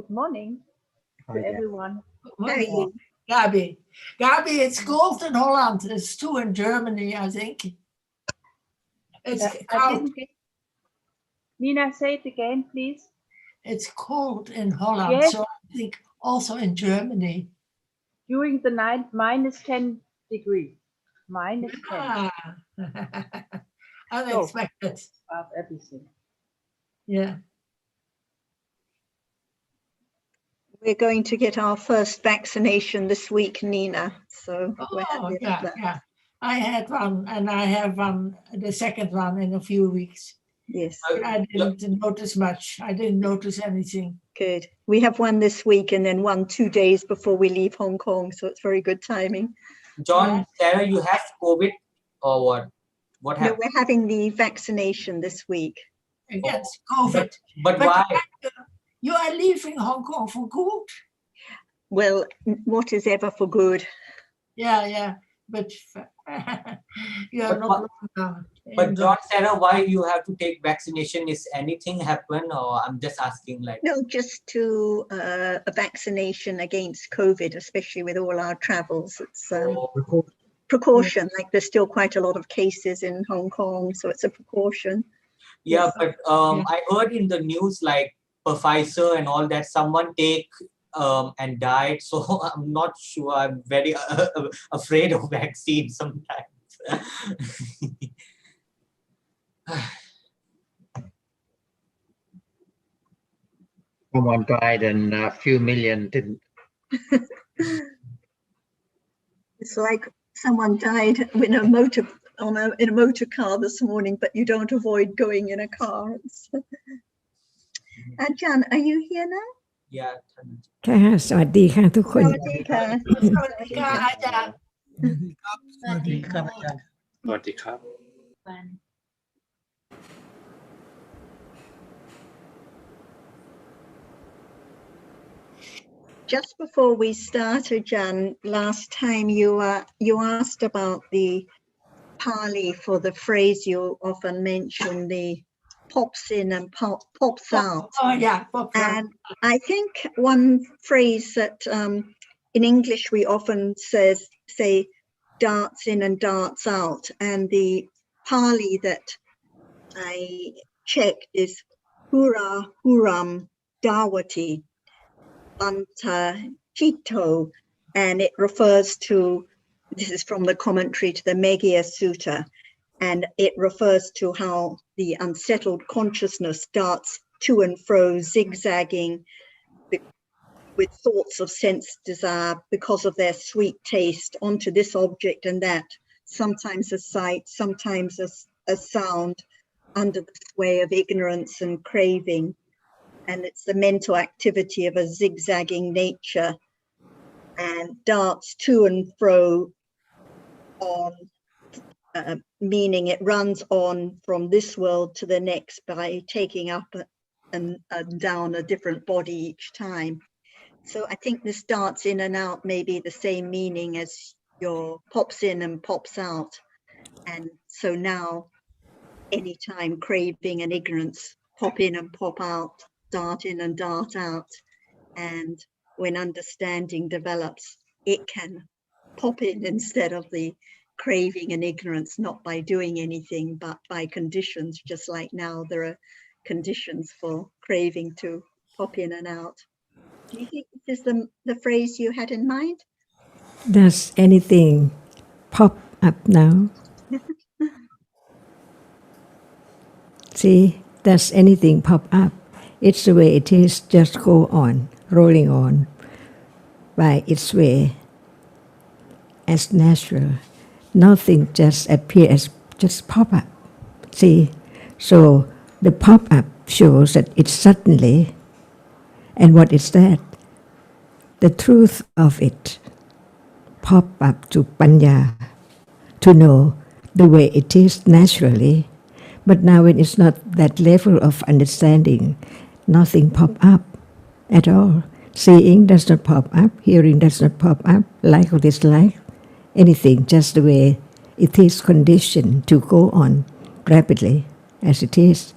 Good morning to everyone. Morning, Gabi. Gabi, it's cold in Holland. It's too in Germany, I think. It's cold. Nina, say it again, please. It's cold in Holland, Yes. so I think also in Germany. During the night, minus 10 degrees. Minus 10. Ah. Unexpected. About everything. Yeah. We're going to get our first vaccination this week, Nina. So we're happy about that. Yeah. I had one, and I have the second one in a few weeks. Yes. I didn't notice much. I didn't notice anything. Good. We have one this week and then one 2 days before we leave Hong Kong. So it's very good timing. John, Sarah, you have COVID or what? What happened? No, we're having the vaccination this week. Against COVID. But why? You are leaving Hong Kong for good? Well, what is ever for good? Yeah. But you are not. But John, Sarah, why you have to take vaccination? Is anything happen, or I'm just asking like? No, just to a vaccination against COVID, especially with all our travels. It's precaution. Like there's still quite a lot of cases in Hong Kong, so it's a precaution. Yeah, but I heard in the news like Pfizer and all that someone take and died. So I'm not sure. I'm very afraid of vaccines sometimes. Someone died and a few million didn't. It's like someone died in a motor car this morning, but you don't avoid going in a car. Ajahn, are you here now? Yeah. ค่ะสวัสดีค่ะทุกคน สวัสดีค่ะ สวัสดีค่ะอาจารย์ สวัสดีครับอาจารย์ สวัสดีครับ Just before we start, Ajahn, last time you asked about the Pali for the phrase you often mention, the pops in and pops out. Oh yeah, pops out. And I think one phrase that in English we often say darts in and darts out, and the Pali that I checked is hura huram dawati anta chito, and it refers to, this is from the commentary to the Meghiya Sutta, and it refers to how the unsettled consciousness darts to and fro, zigzagging with thoughts of sense desire because of their sweet taste onto this object and that, sometimes a sight, sometimes a sound, under the sway of ignorance and craving. And it's the mental activity of a zigzagging nature and darts to and fro on, meaning it runs on from this world to the next by taking up and down a different body each time. So I think this darts in and out may be the same meaning as your pops in and pops out. And so now, anytime craving and ignorance pop in and pop out, dart in and dart out. And when understanding develops, it can pop in instead of the craving and ignorance, not by doing anything, but by conditions. Just like now, there are conditions for craving to pop in and out. Do you think this is the phrase you had in mind? Does anything pop up now? See, does anything pop up? It's the way it is, just go on, rolling on by its way, as natural. Nothing just appears, just pop up. See, so the pop up shows that it's suddenly, and what is that? The truth of it. Pop up to panya, to know the way it is naturally. But now when it's not that level of understanding, nothing pop up at all. Seeing does not pop up, hearing does not pop up, like or dislike, anything, just the way it is conditioned to go on rapidly as it is.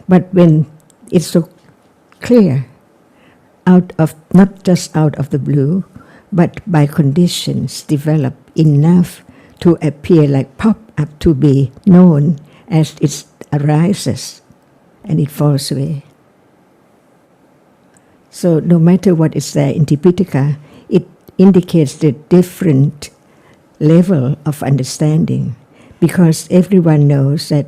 But when it's so clear, not just out of the blue, but by conditions develop enough to appear like pop up to be known as it arises and it falls away. So no matter what is there in Tipitaka, it indicates the different level of understanding, because everyone knows that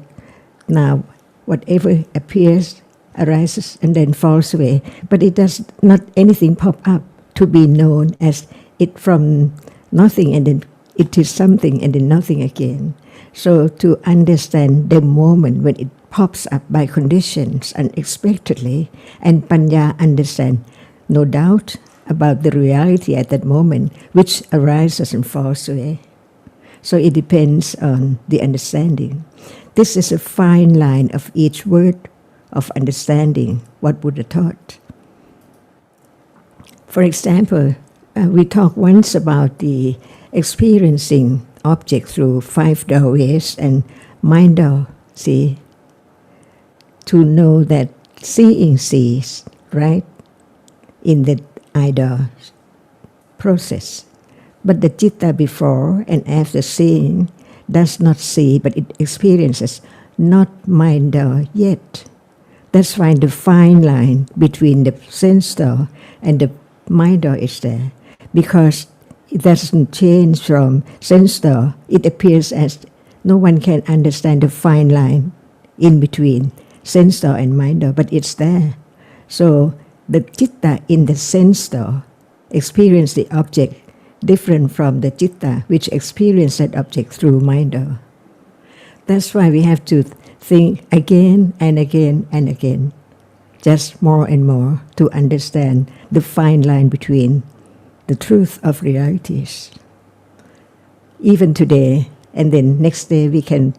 now whatever appears arises and then falls away, but it does not anything pop up to be known as it from nothing and then it is something and then nothing again. So to understand the moment when it pops up by conditions unexpectedly, and Panya understand no doubt about the reality at that moment which arises and falls away. So it depends on the understanding. This is a fine line of each word of understanding what Buddha taught. For example, we talked once about the experiencing object through 5 doorways and mind door, see, to know that seeing sees, right, in the eye door process. But the citta before and after seeing does not see, but it experiences, not mind door yet. That's why the fine line between the sense door and the mind door is there, because it doesn't change from sense door. It appears as no one can understand the fine line in between sense door and mind door, but it's there. So the citta in the sense door experience the object different from the citta which experience that object through mind door. That's why we have to think again and again and again, just more and more, to understand the fine line between the truth of realities. Even today, and then next day we can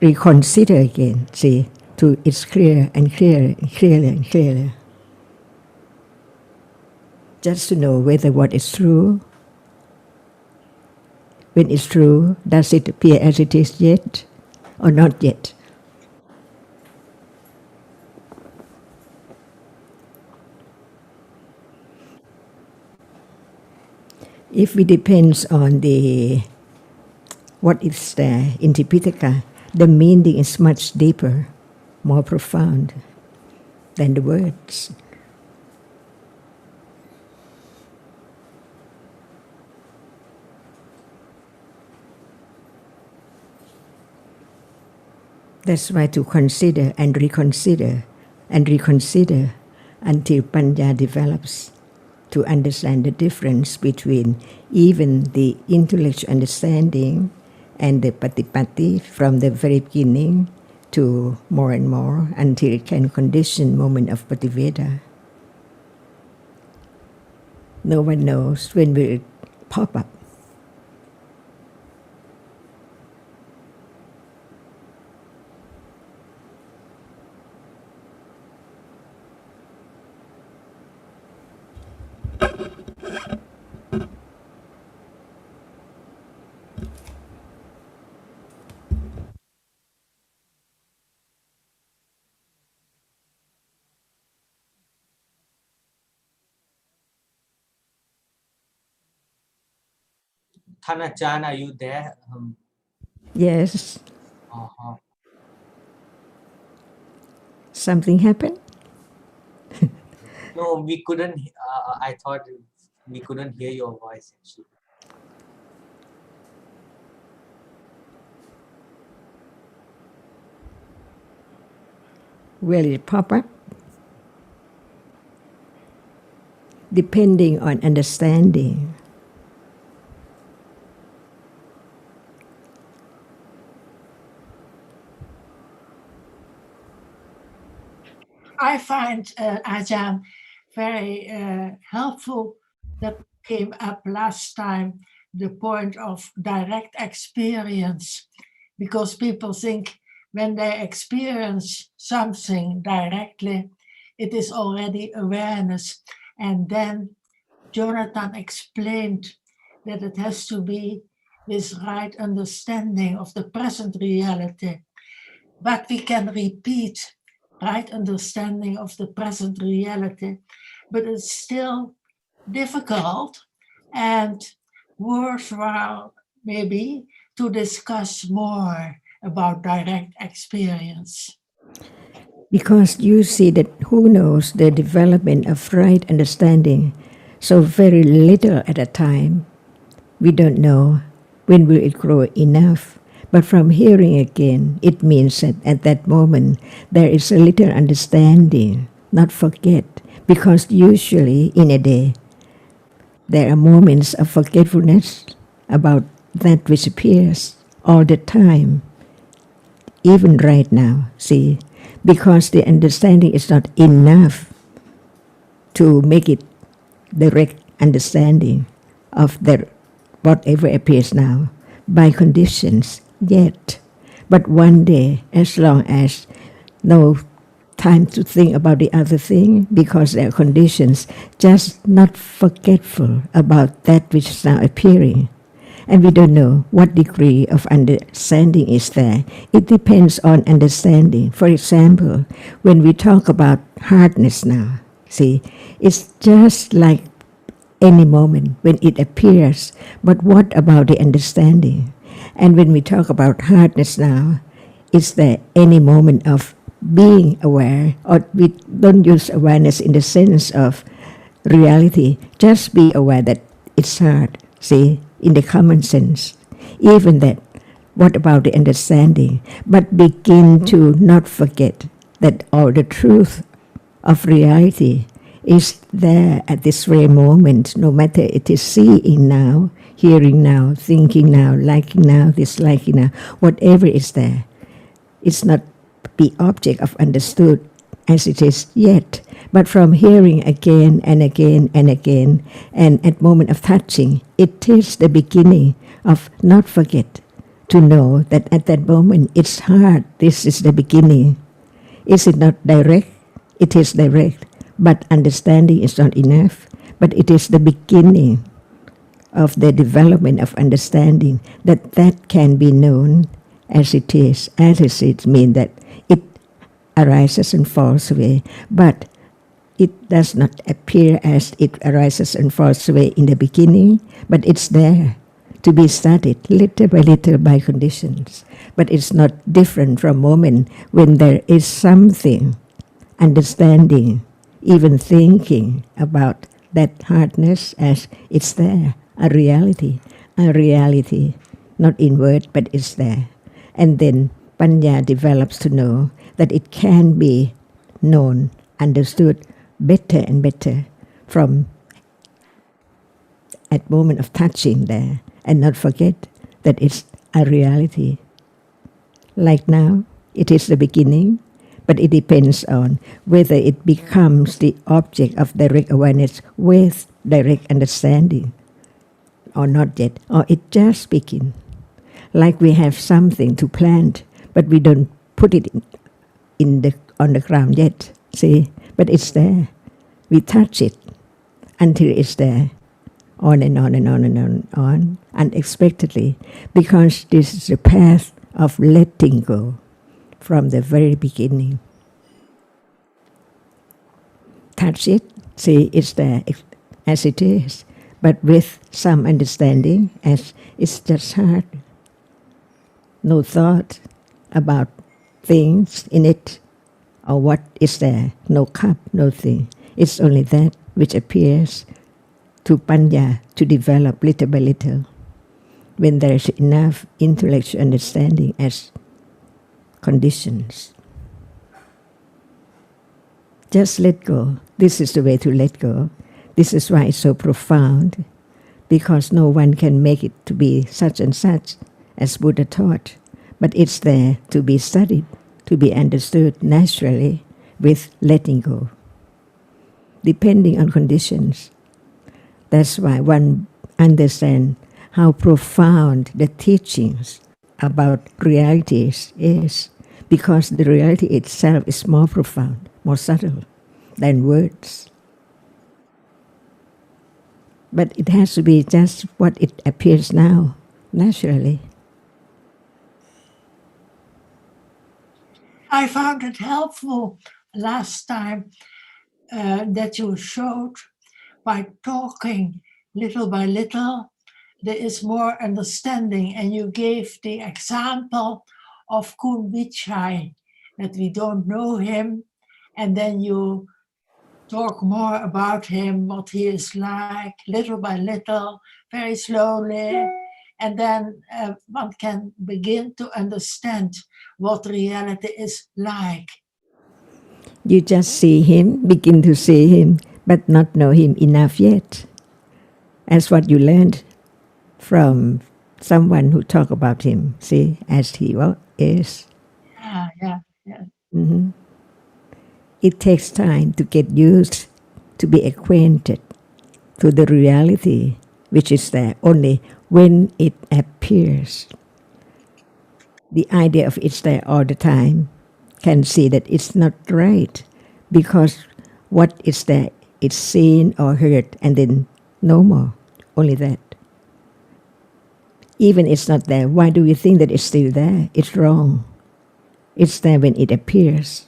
reconsider again, see, to it's clear and clearer and clearer and clearer. Just to know whether what is true. When it's true, does it appear as it is yet or not yet? If we depend on what is there in Tipitaka, the meaning is much deeper, more profound than the words. That's why to consider and reconsider until Panya develops, to understand the difference between even the intellectual understanding and the patipati from the very beginning to more and more until it can condition moment of pativeda. No one knows when will it pop up. Thanachan, are you there? Yes, Uh-huh. something happened? No, we couldn't. I thought we couldn't hear your voice actually. Will it pop up? Depending on understanding. I find Ajahn very helpful that came up last time, the point of direct experience, because people think when they experience something directly, it is already awareness. And then Jonathan explained that it has to be this right understanding of the present reality. But we can repeat right understanding of the present reality but it's still difficult and worthwhile maybe to discuss more about direct experience. Because you see that who knows the development of right understanding so very little at a time. We don't know when will it grow enough. But from hearing again, it means that at that moment there is a little understanding, not forget. Because usually in a day there are moments of forgetfulness about that which appears all the time, even right now, see, because the understanding is not enough to make it direct understanding of the whatever appears now by conditions yet. But one day, as long as no time to think about the other thing, because there are conditions, just not forgetful about that which is now appearing. And we don't know what degree of understanding is there. It depends on understanding. For example, when we talk about hardness now, see, it's just like any moment when it appears. But what about the understanding? And when we talk about hardness now, is there any moment of being aware, or we don't use awareness in the sense of reality, just be aware that it's hard, see, in the common sense. Even that, what about the understanding? But begin to not forget that all the truth of reality is there at this very moment, no matter it is seeing now, hearing now, thinking now, liking now, disliking now, whatever is there. It's not the object of understood as it is yet, but from hearing again and again and again, and at moment of touching, it is the beginning of not forget to know that at that moment it's hard. This is the beginning. Is it not direct? It is direct, but understanding is not enough. But it is the beginning of the development of understanding that can be known as it is. As it means that it arises and falls away, but it does not appear as it arises and falls away in the beginning, but it's there to be studied little by little by conditions. But it's not different from moment when there is something, understanding, even thinking about that hardness as it's there, a reality, not in word, but it's there. And then Panya develops to know that it can be known, understood better and better from at moment of touching there, and not forget that it's a reality. Like now, it is the beginning, but it depends on whether it becomes the object of direct awareness with direct understanding or not yet, or it just begins. Like we have something to plant, but we don't put it on the ground yet, see? But it's there. We touch it until it's there, on and on and on and on and on, unexpectedly, because this is the path of letting go from the very beginning. Touch it, see it's there as it is, but with some understanding as it's just hard. No thought about things in it or what is there, no cup, no thing. It's only that which appears to Panya to develop little by little when there is enough intellectual understanding as conditions. Just let go. This is the way to let go. This is why it's so profound, because no one can make it to be such and such as Buddha taught, but it's there to be studied, to be understood naturally with letting go, depending on conditions. That's why one understands how profound the teachings about realities is, because the reality itself is more profound, more subtle than words. But it has to be just what it appears now, naturally. I found it helpful last time that you showed by talking little by little, there is more understanding. And you gave the example of Kun Vichai, that we don't know him, and then you talk more about him, what he is like, little by little, very slowly, and then one can begin to understand what reality is like. You just see him, begin to see him, but not know him enough yet. As what you learned from someone who talk about him, see, as he is. Yeah. Mm-hmm. It takes time to get used, to be acquainted to the reality which is there only when it appears. The idea of it's there all the time can see that it's not right, because what is there, it's seen or heard and then no more, only that. Even it's not there, why do you think that it's still there? It's wrong. It's there when it appears.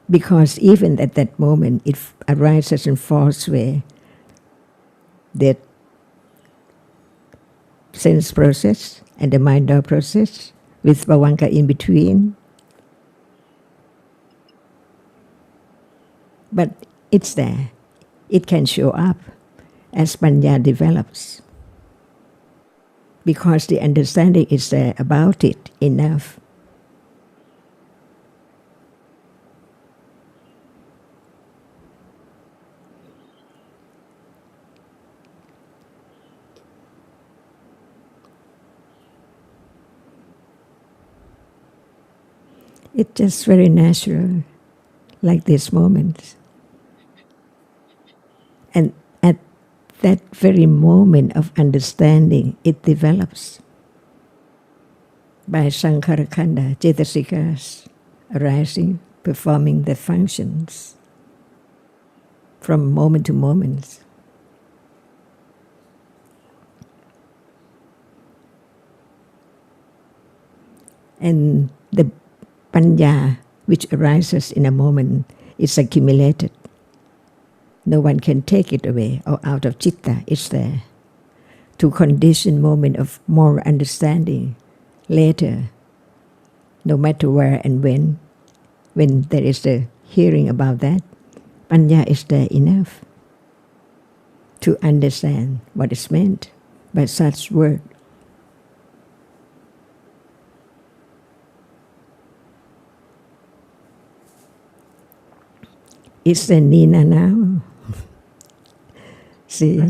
Because even at that moment, it arises in false way. That sense process and the mind process with Bhavanka in between. But it's there. It can show up as Panya develops. Because the understanding is there about it enough. It's just very natural, like this moment. And at that very moment of understanding, it develops by Sankhara-khanda, Cetasikas arising, performing the functions from moment to moment. And the Panya, which arises in a moment, is accumulated. No one can take it away or out of citta, it's there. To condition moment of more understanding later, no matter where and when there is a hearing about that, Panya is there enough to understand what is meant by such word. It's the Nina now. See,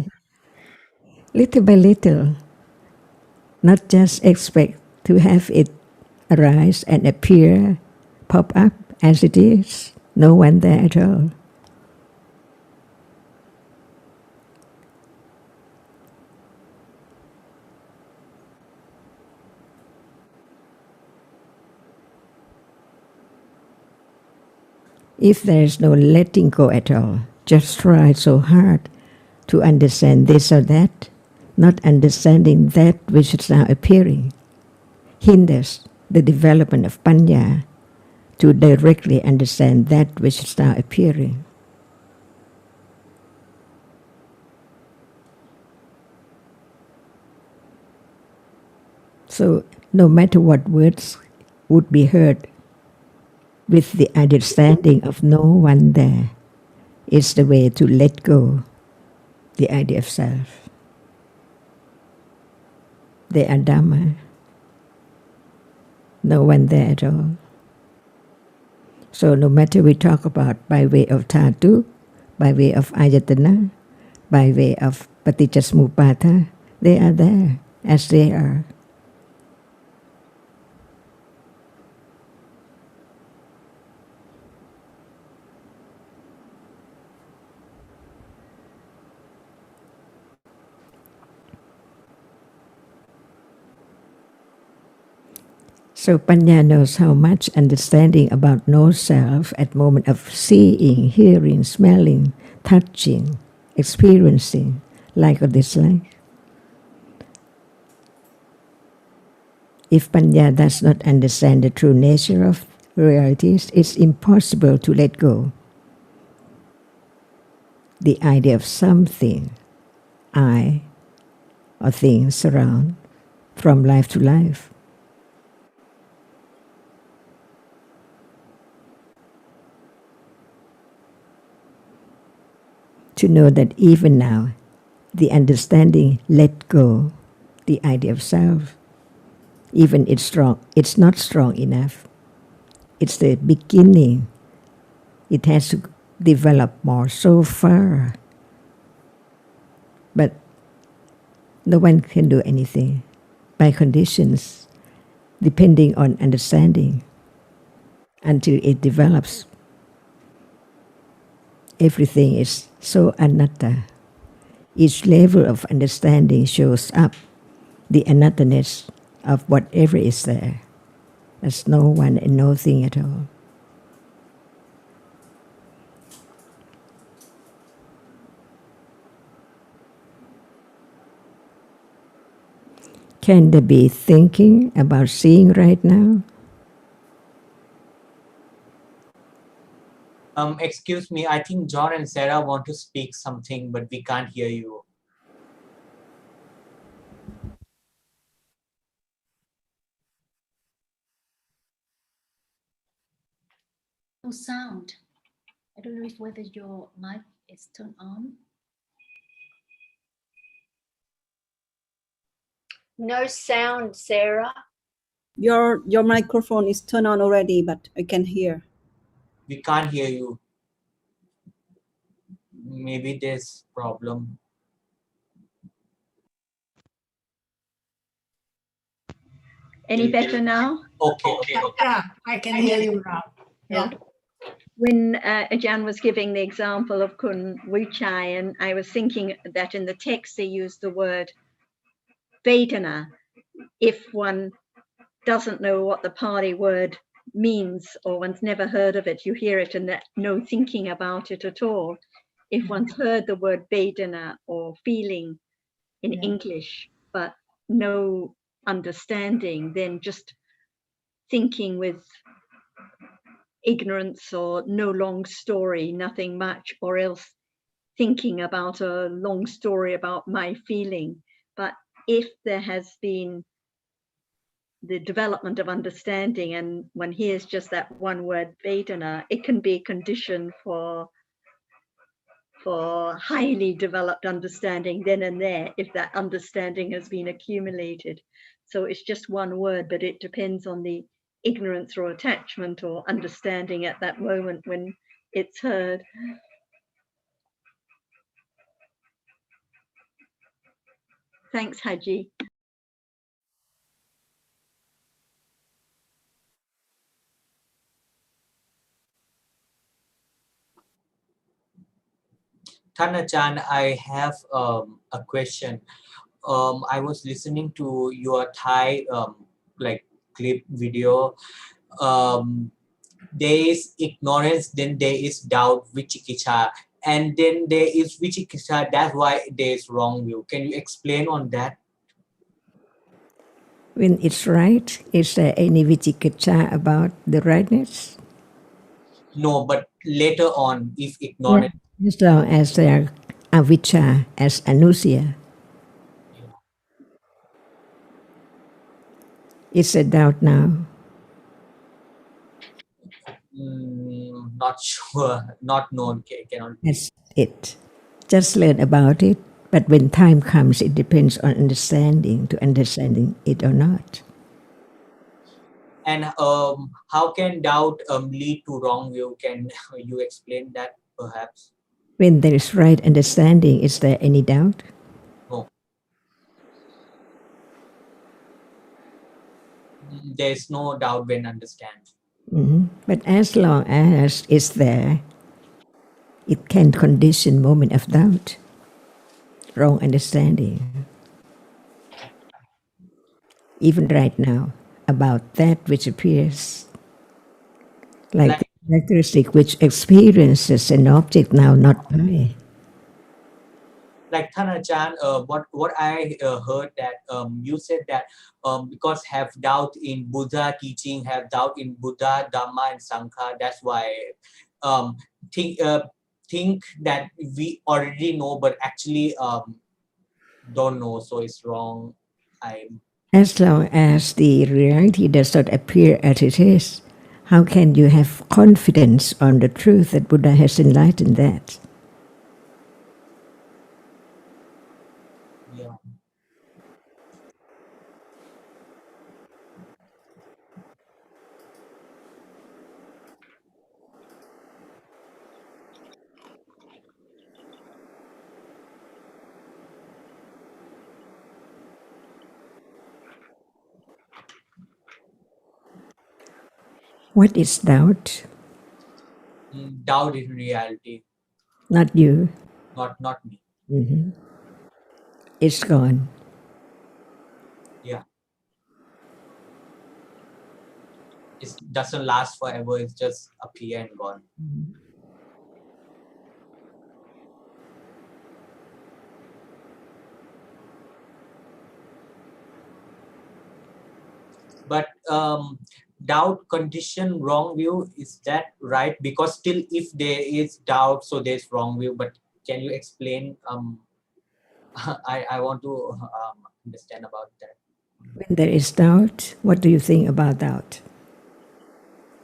little by little, not just expect to have it arise and appear, pop up as it is, no one there at all. If there is no letting go at all, just try so hard to understand this or that, not understanding that which is now appearing, hinders the development of Panya to directly understand that which is now appearing. So no matter what words would be heard, with the understanding of no one there, is the way to let go the idea of self. They are Dhamma. No one there at all. So no matter we talk about by way of Dhatu, by way of Ayatana, by way of Paticcasamuppada, they are there as they are. So Panya knows how much understanding about no self at moment of seeing, hearing, smelling, touching, experiencing, like or dislike. If Panya does not understand the true nature of realities, it's impossible to let go the idea of something, I, or things around, from life to life. To know that even now, the understanding let go, the idea of self, even it's not strong enough. It's the beginning. It has to develop more so far. But no one can do anything by conditions, depending on understanding, until it develops. Everything is so anatta. Each level of understanding shows up the anatta-ness of whatever is there. There's no one and no thing at all. Can there be thinking about seeing right now? Excuse me, I think John and Sarah want to speak something, but we can't hear you. No sound. I don't know if whether your mic is turned on. No sound, Sarah. Your microphone is turned on already, but I can hear. We can't hear you. Maybe there's problem. Any better now? Okay. Yeah, I can hear you now. Yeah. When Ajahn was giving the example of Kun Wuchai, and I was thinking that in the text they use the word Vedana. If one doesn't know what the Pali word means, or one's never heard of it, you hear it and no thinking about it at all. If one's heard the word Vedana or feeling in English, but no understanding, then just thinking with ignorance or no long story, nothing much, or else thinking about a long story about my feeling. But if there has been the development of understanding and one hears just that one word Vedana, it can be a condition for highly developed understanding then and there, if that understanding has been accumulated. So it's just one word, but it depends on the ignorance or attachment or understanding at that moment when it's heard. Thanks, Haji. Thanachan, I have a question. I was listening to your Thai like clip video. There is ignorance, then there is doubt, vichikicha, and then there is vichikicha. That's why there is wrong view. Can you explain on that? When it's right, is there any vichikicha about the rightness? No, but later on, if ignorance. Yeah. As long as there are avijja as anusya, it's a doubt now. Not sure, not known. Cannot. That's it. Just learn about it. But when time comes, it depends on understanding it or not. And how can doubt lead to wrong view? Can you explain that perhaps? When there is right understanding, is there any doubt? No. There is no doubt when understand. But as long as it's there, it can condition moment of doubt, wrong understanding. Even right now, about that which appears like the characteristic which experiences an object now not I. Like Thanachan, what I heard that you said that because have doubt in Buddha teaching, have doubt in Buddha, Dhamma, and Sangha. That's why think that we already know, but actually don't know, so it's wrong. As long as the reality does not appear as it is, how can you have confidence on the truth that Buddha has enlightened that? Yeah. What is doubt? Doubt in reality. Not you. Not me. Mm-hmm. It's gone. Yeah. It doesn't last forever. It's just appear and gone. But doubt, condition, wrong view, is that right? Because still if there is doubt, so there's wrong view. But can you explain? I want to understand about that. When there is doubt, what do you think about doubt?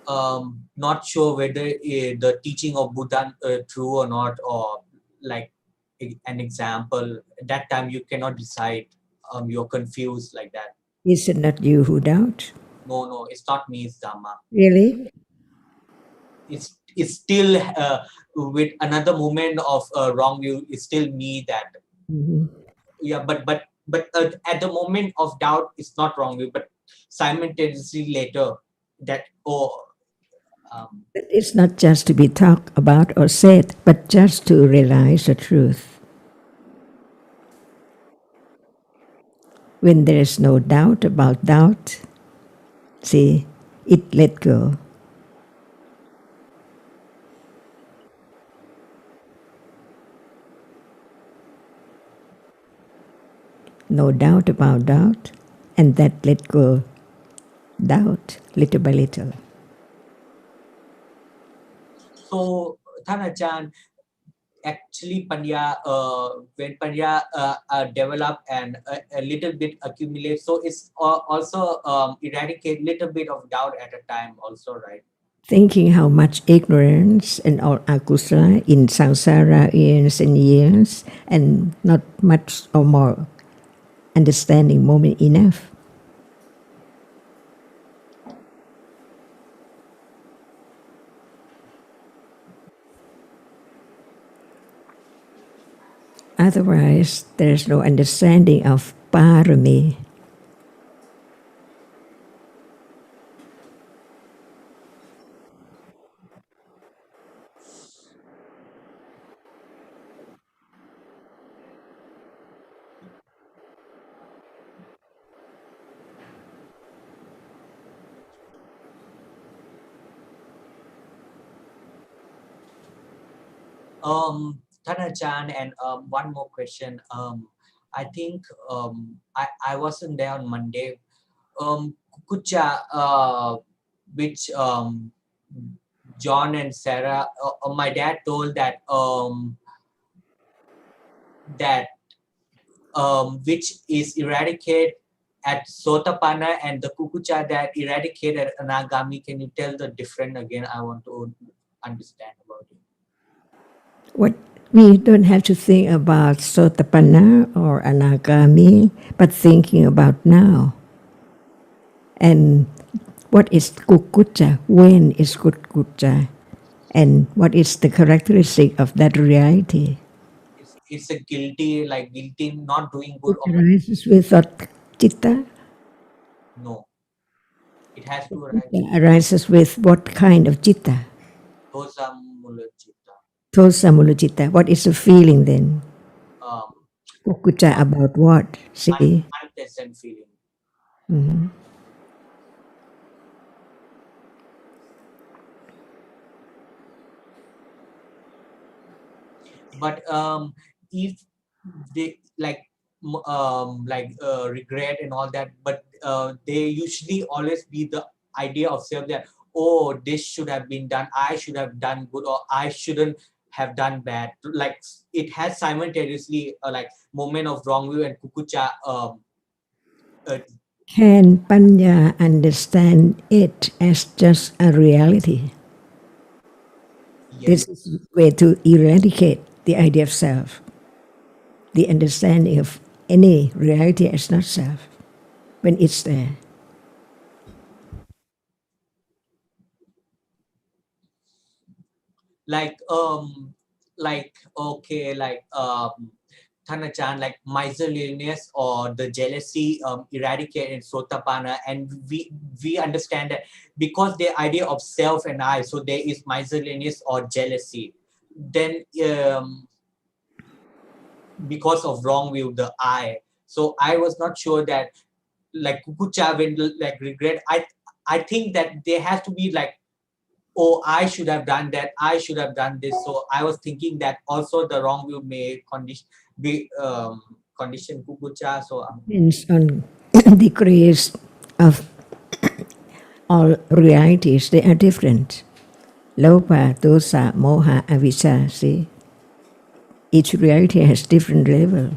Not sure whether the teaching of Buddha true or not, or like an example. At that time you cannot decide. You're confused like that. Is it not you who doubt? No, it's not me, it's Dhamma. Really? It's still with another moment of wrong view, it's still me that. Mm-hmm. Yeah, but at the moment of doubt, it's not wrong view, but simultaneously later that, But it's not just to be talked about or said, but just to realize the truth. When there is no doubt about doubt, see, it let go. No doubt about doubt, and that let go doubt little by little. so Than Ajahn, actually Panya, when Panya develop and a little bit accumulate, so it's also eradicate little bit of doubt at a time also, right? Thinking how much ignorance and all akusala in samsara years and years, and not much or more understanding moment enough. Otherwise, there is no understanding of parami. Than Ajahn, and one more question. I think I wasn't there on Monday. Kukucha, which John and Sarah, my dad told that which is eradicated at Sotapanna and the Kukucha that eradicated at Anagami. Can you tell the difference again? I want to understand about it. What we don't have to think about Sotapanna or Anagami, but thinking about now. And what is Kukucha? When is Kukucha? And what is the characteristic of that reality? It's a guilty, like guilty, not doing good. It arises with what chitta? No. It has to arise. It arises with what kind of chitta? Tosamula chitta. Tosamula chitta. What is the feeling then? Um, Kukucha about what? See? Unpleasant feeling. Mm-hmm. But if they like regret and all that, but they usually always be the idea of self that, oh, this should have been done, I should have done good, or I shouldn't have done bad. Like it has simultaneously like moment of wrong view and kukucha. Can Panya understand it as just a reality? Yes. This is a way to eradicate the idea of self, the understanding of any reality as not self, when it's there. Like okay, like Thanachan, like miserliness or the jealousy eradicate in Sotapanna, and we understand that because the idea of self and I, so there is miserliness or jealousy. Then because of wrong view, the I. So I was not sure that like kukucha when like regret. I think that there has to be like, oh, I should have done that, I should have done this. So I was thinking that also the wrong view may condition kukucha. So Depends on the degrees of all realities, they are different. Lopa, dosa, moha, avijja, see? Each reality has different level.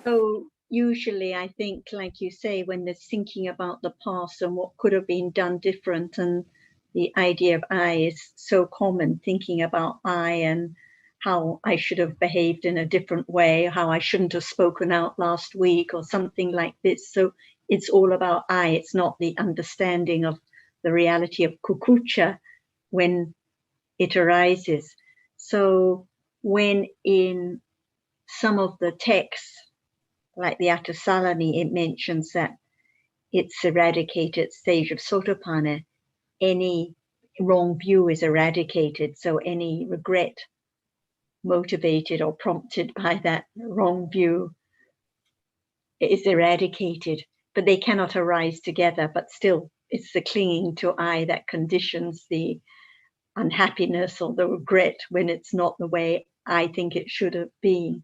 So usually I think, like you say, when they're thinking about the past and what could have been done different, and the idea of I is so common, thinking about I and how I should have behaved in a different way, how I shouldn't have spoken out last week or something like this. So it's all about I. It's not the understanding of the reality of kukucha when it arises. So when in some of the texts, like the Atasalani, it mentions that it's eradicated stage of Sotapanna. Any wrong view is eradicated. So any regret motivated or prompted by that wrong view is eradicated, but they cannot arise together. But still, it's the clinging to I that conditions the unhappiness or the regret when it's not the way I think it should have been.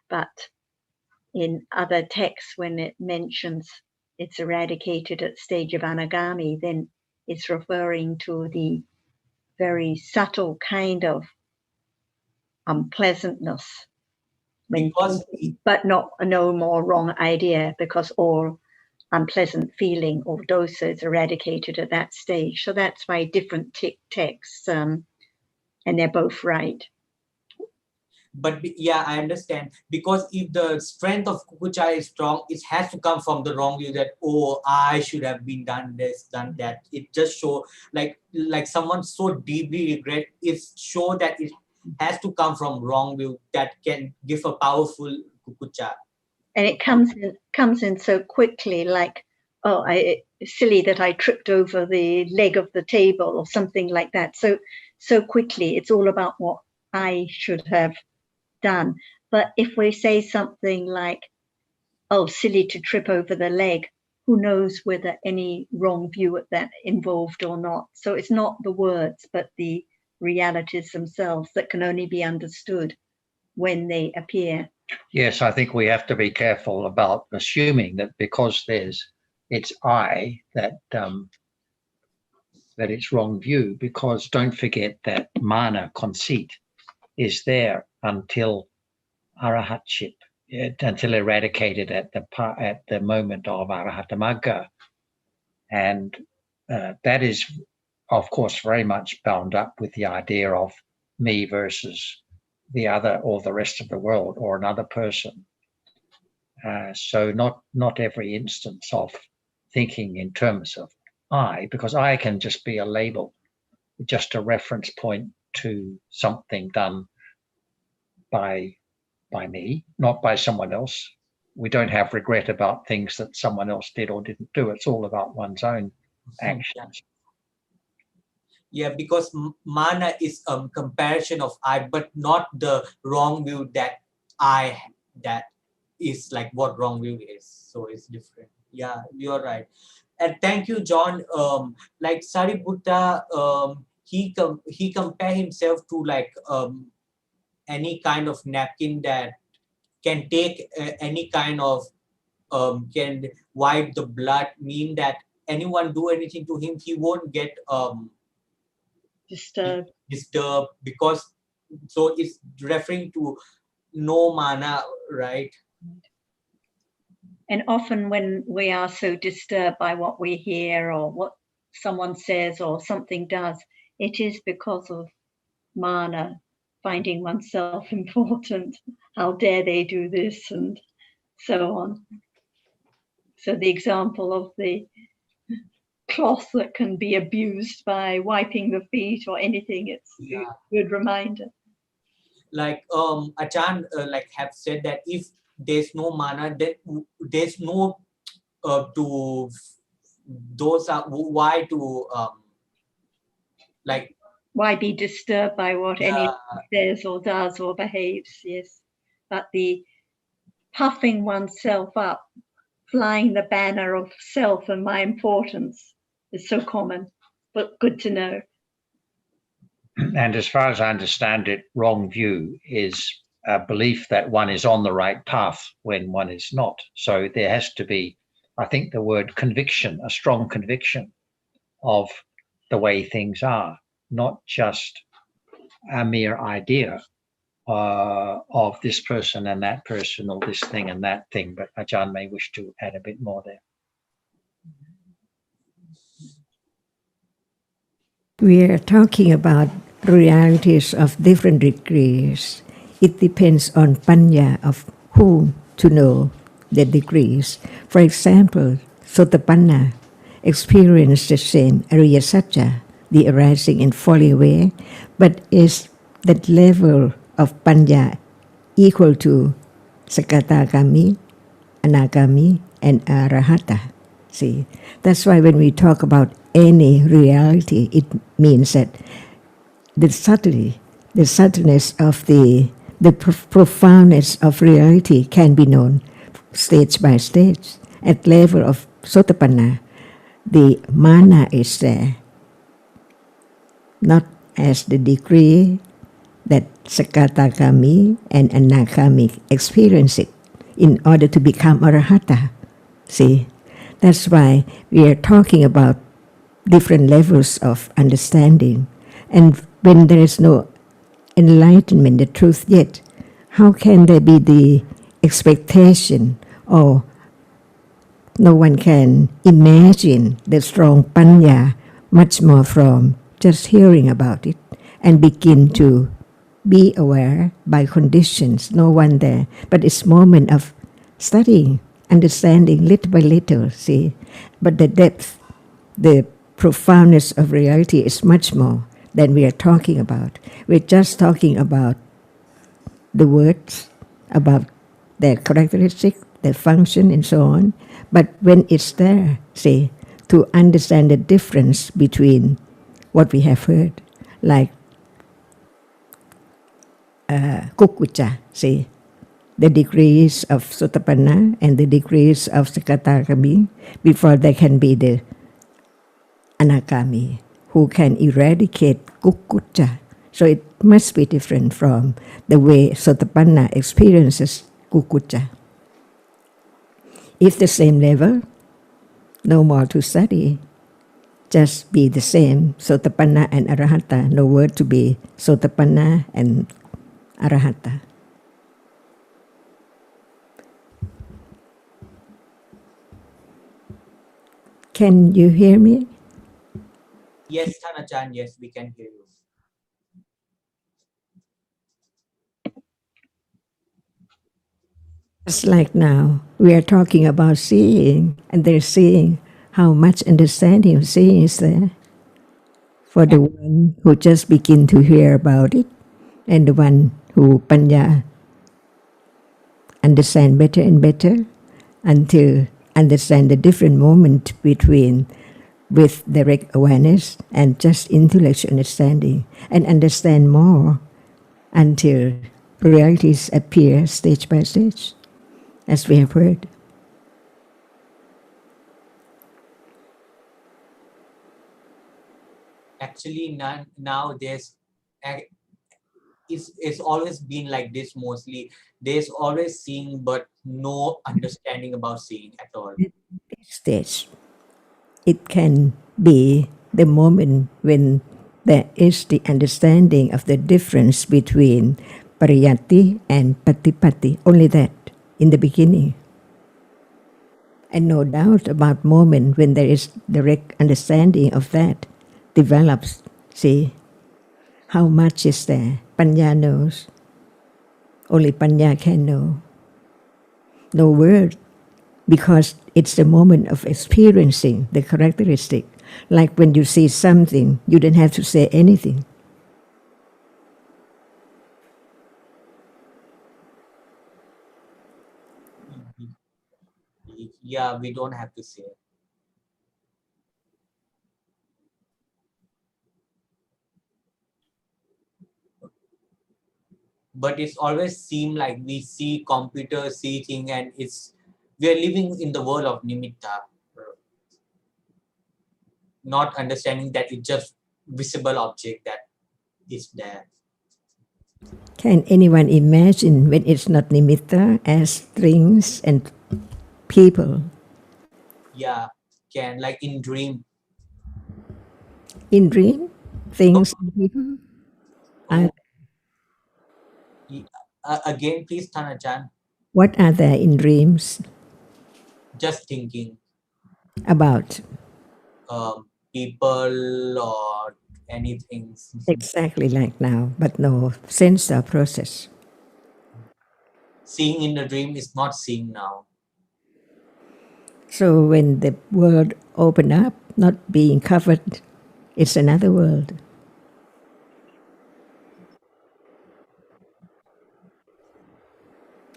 But in other texts, when it mentions it's eradicated at stage of anagami, then it's referring to the very subtle kind of unpleasantness, but no more wrong idea, because all unpleasant feeling or dosa is eradicated at that stage. So that's why different texts, and they're both right. but yeah, I understand, because if the strength of kukucha is strong, it has to come from the wrong view that, oh, I should have been done this, done that. It just show like someone so deeply regret is show that it has to come from wrong view that can give a powerful kukucha. And it comes in so quickly, like, oh, silly that I tripped over the leg of the table or something like that. So quickly, it's all about what I should have done. But if we say something like, oh, silly to trip over the leg, who knows whether any wrong view at that involved or not. So it's not the words, but the realities themselves that can only be understood when they appear. Yes, I think we have to be careful about assuming that because it's I that it's wrong view, because don't forget that mana, conceit, is there until arahatship, until eradicated at the moment of arahatamagga, and that is, of course, very much bound up with the idea of me versus the other or the rest of the world or another person. So not every instance of thinking in terms of I, because I can just be a label, just a reference point to something done by me, not by someone else. We don't have regret about things that someone else did or didn't do. It's all about one's own actions. Yeah, because mana is a comparison of I, but not the wrong view that is like what wrong view is. So it's different. Yeah, you're right. And thank you, John. Like Sariputta, he compare himself to like any kind of napkin that can take any kind of can wipe the blood, mean that anyone do anything to him, he won't get Disturbed. because so it's referring to no mana, right? And often when we are so disturbed by what we hear or what someone says or something does, it is because of mana, finding oneself important. How dare they do this, and so on. So the example of the cloth that can be abused by wiping the feet or anything, it's a good reminder. Like Ajahn like have said that if there's no mana, then there's no to those are why to like why be disturbed by what anyone says or does or behaves? Yes, but the puffing oneself up, flying the banner of self and my importance is so common, but good to know. And as far as I understand it, wrong view is a belief that one is on the right path when one is not. So there has to be, I think, the word conviction, a strong conviction of the way things are, not just a mere idea of this person and that person or this thing and that thing. But Ajahn may wish to add a bit more there. We are talking about realities of different degrees. It depends on panya of whom to know the degrees. For example, Sotapanna experience the same Ariya Satya, the arising and falling away, but is that level of panya equal to Sakatagami, Anagami, and Arahata? See, that's why when we talk about any reality, it means that the subtleness of the profoundness of reality can be known stage by stage. At level of Sotapanna, the mana is there, not as the degree that Sakatagami and Anagami experience it in order to become Arahata. See, that's why we are talking about different levels of understanding. And when there is no enlightenment, the truth yet, how can there be the expectation, or no one can imagine the strong panya much more from just hearing about it and begin to be aware by conditions, no one there. But it's moment of studying, understanding little by little, see. But the depth, the profoundness of reality is much more than we are talking about. We're just talking about the words, about their characteristic, their function, and so on. But when it's there, see, to understand the difference between what we have heard, like Kukucha, see, the degrees of Sotapanna and the degrees of Sakatagami, before there can be the Anagami, who can eradicate Kukucha. So it must be different from the way Sotapanna experiences Kukucha. If the same level, no more to study, just be the same, Sotapanna and Arahata, no word to be Sotapanna and Arahata. Can you hear me? Yes, Thanachan, yes, we can hear you. Just like now, we are talking about seeing, and they're seeing how much understanding of seeing is there for the one who just begin to hear about it, and the one who panya understand better and better until understand the different moment between with direct awareness and just intellectual understanding, and understand more until realities appear stage by stage, as we have heard. Actually, now it's always been like this mostly. There's always seeing, but no understanding about seeing at all. Stage. it can be the moment when there is the understanding of the difference between pariyatti and patipatti, only that in the beginning. And no doubt about moment when there is direct understanding of that develops. See, how much is there? Panya knows. Only Panya can know. No word, because it's the moment of experiencing the characteristic. Like when you see something, you don't have to say anything. Yeah, we don't have to say. But it's always seemed like we see computers, see things, and we are living in the world of nimitta, not understanding that it's just visible object that is there. Can anyone imagine when it's not nimitta as things and people? Yeah, can, like in dream. In dream, things and people? Oh, again, please, Thanachan. What are there in dreams? Just thinking. About? People or anything. Exactly like now, but no sensor process. Seeing in the dream is not seeing now. So when the world open up, not being covered, it's another world.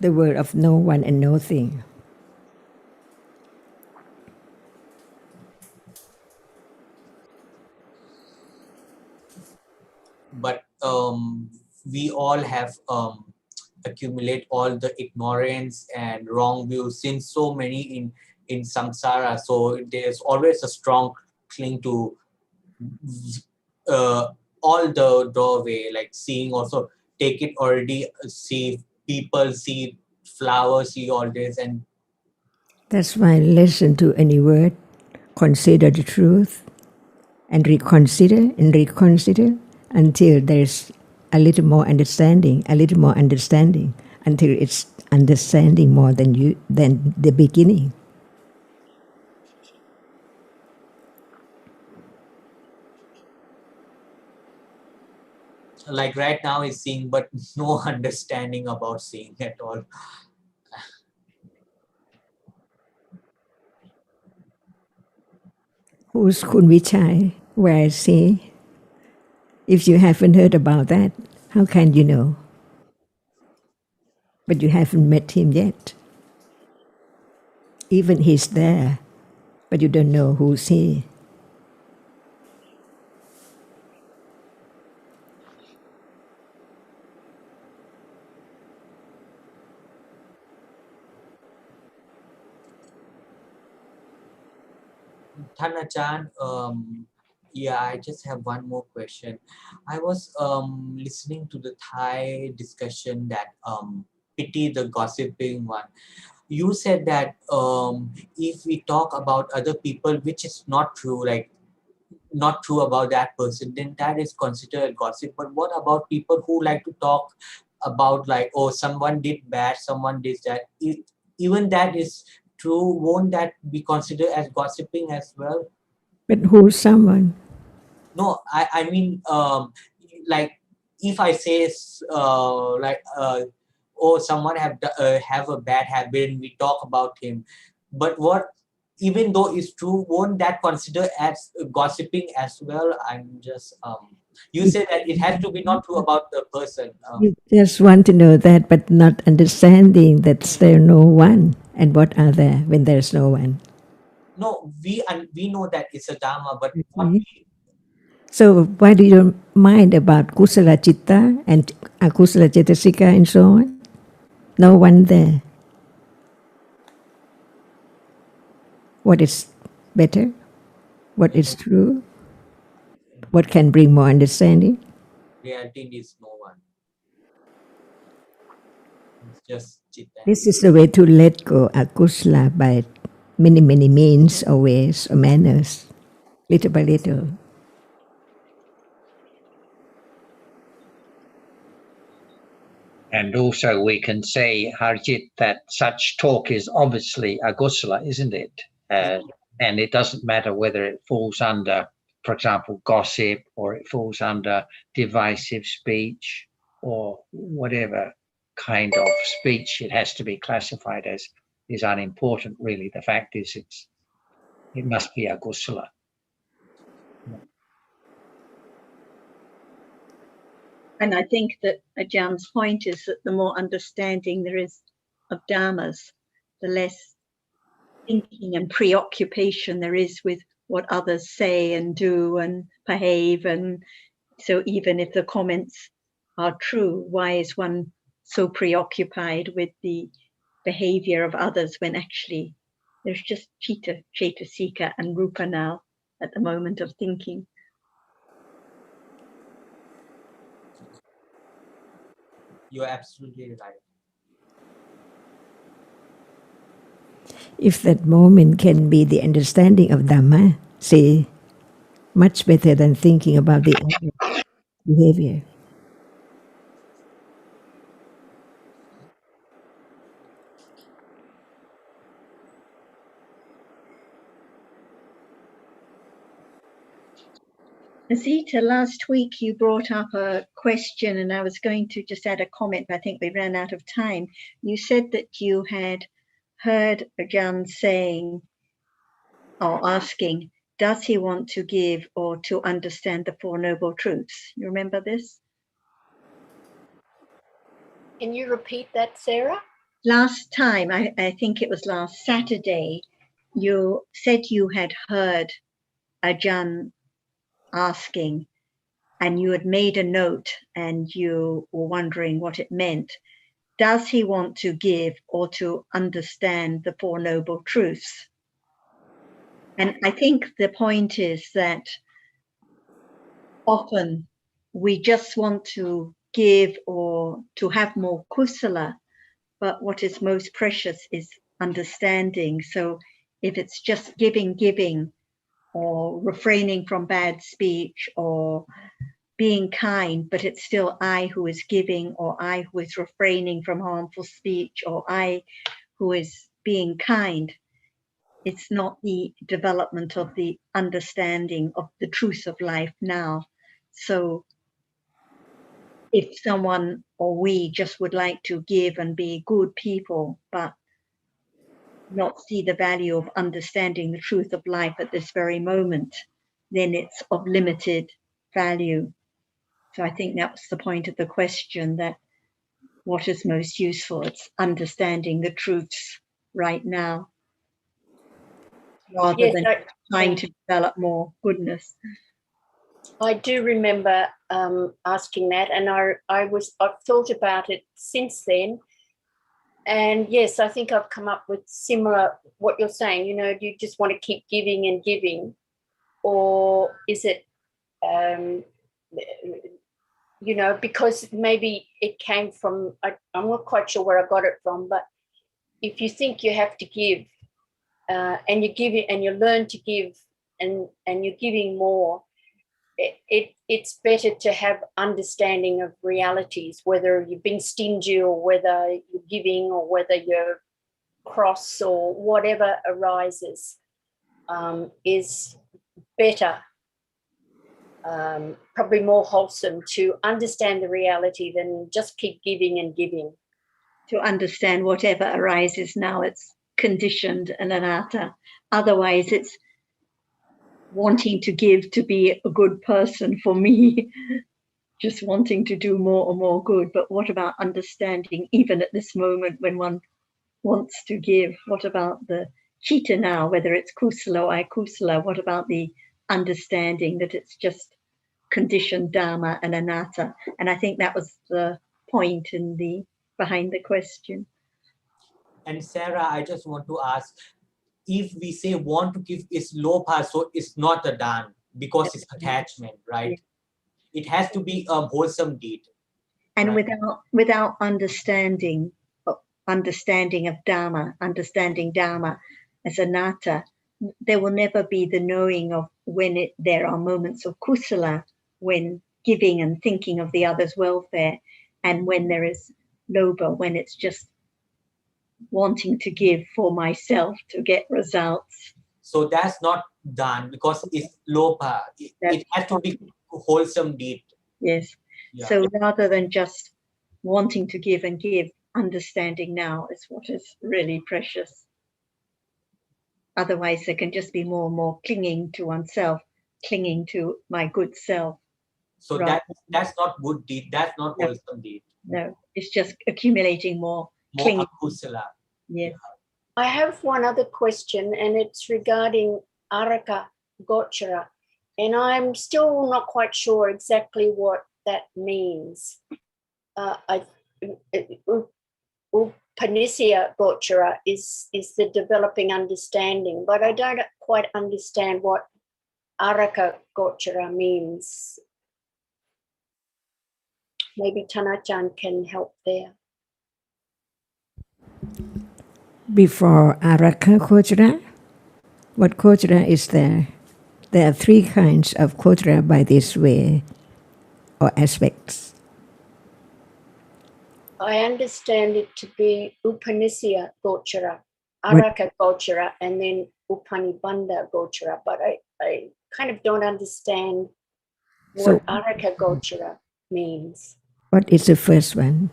The world of no one and no thing. But we all have accumulate all the ignorance and wrong views since so many in samsara. So there's always a strong cling to all the doorway, like seeing also, take it already, see people, see flowers, see all this. And That's why listen to any word, consider the truth, and reconsider until there's a little more understanding, until it's understanding more than the beginning. like right now is seeing, but no understanding about seeing at all. Who's Kunvichai? Where is he? If you haven't heard about that, how can you know? But you haven't met him yet. Even he's there, but you don't know who's he. Thanachan, yeah, I just have one more question. I was listening to the Thai discussion that pity the gossiping one. You said that if we talk about other people, which is not true, like not true about that person, then that is considered gossip. But what about people who like to talk about, like, oh, someone did bad, someone did that? Even that is true. Won't that be considered as gossiping as well? But who's someone? No, I mean, like if I say, oh, someone have a bad habit and we talk about him, but what, even though it's true, won't that consider as gossiping as well? I'm just, you say that it has to be not true about the person. You just want to know that, but not understanding that there's no one. And what are there when there's no one? No, we know that it's a dharma, but what Okay. So why do you mind about kusala chitta and akusala cetasika and so on? No one there. What is better? What is true? What can bring more understanding? reality is no one. It's just chitta. This is the way to let go akusala by many, many means or ways or manners, little by little. And also we can say, Harjit, that such talk is obviously agusala, isn't it? And it doesn't matter whether it falls under, for example, gossip, or it falls under divisive speech, or whatever kind of speech it has to be classified as is unimportant, really. The fact is it must be agusala. And I think that Ajahm's point is that the more understanding there is of dhammas, the less thinking and preoccupation there is with what others say and do and behave. And so even if the comments are true, why is one so preoccupied with the behavior of others when actually there's just Chitta, Cetasika and Rupa now at the moment of thinking? You're absolutely right. If that moment can be the understanding of Dhamma, say, much better than thinking about the other behavior. Azita, last week you brought up a question and I was going to just add a comment, but I think we ran out of time. You said that you had heard Ajahn saying or asking, does he want to give or to understand the Four Noble Truths? You remember this? Can you repeat that, Sarah? Last time, I think it was last Saturday, you said you had heard Ajahn asking, and you had made a note and you were wondering what it meant. Does he want to give or to understand the Four Noble Truths? And I think the point is that often we just want to give or to have more kusala, but what is most precious is understanding. So if it's just giving, or refraining from bad speech, or being kind, but it's still I who is giving, or I who is refraining from harmful speech, or I who is being kind, it's not the development of the understanding of the truth of life now. So if someone or we just would like to give and be good people, but not see the value of understanding the truth of life at this very moment, then it's of limited value. So I think that was the point of the question, that what is most useful? It's understanding the truths right now, rather than trying to develop more goodness. I do remember asking that, and I've thought about it since then. And yes, I think I've come up with similar, what you're saying, you know, do you just want to keep giving and giving? Or is it, you know, because maybe it came from, I'm not quite sure where I got it from, but if you think you have to give and you give it and you learn to give and you're giving more, it's better to have understanding of realities, whether you've been stingy or whether you're giving or whether you're cross or whatever arises is better, probably more wholesome to understand the reality than just keep giving and giving. To understand whatever arises now, it's conditioned and anatta. Otherwise, it's wanting to give to be a good person for me, just wanting to do more and more good. But what about understanding, even at this moment when one wants to give? What about the chitta now, whether it's kusala or akusala? What about the understanding that it's just conditioned dharma and anatta? And I think that was the point in the behind the question. And Sarah, I just want to ask, if we say want to give is lobha, so it's not a dan because it's attachment, right? It has to be a wholesome deed. And right? without understanding of Dharma, understanding Dharma, as anatta, there will never be the knowing of when there are moments of kusala, when giving and thinking of the other's welfare, and when there is lobha, when it's just wanting to give for myself to get results. So that's not done because it's lobha. It has to be wholesome deed. Yes. Yeah. So rather than just wanting to give and give, understanding now is what is really precious. Otherwise, there can just be more and more clinging to oneself, clinging to my good self. So Right. that's not good deed. That's not No. wholesome deed. No, it's just accumulating more More clinging. akusala. Yes. I have one other question, and it's regarding Araka Gochara, and I'm still not quite sure exactly what that means. Upanisya Gochara is the developing understanding, but I don't quite understand what Araka Gochara means. Maybe Tanachan can help there. Before Araka Kojara, what Kojara is there? There are three kinds of Kojara by this way, or aspects. I understand it to be Upanisya Gochara, Araka Gochara, and then Upanibandha Gochara, but I kind of don't understand what Araka Gochara means. What is the first one?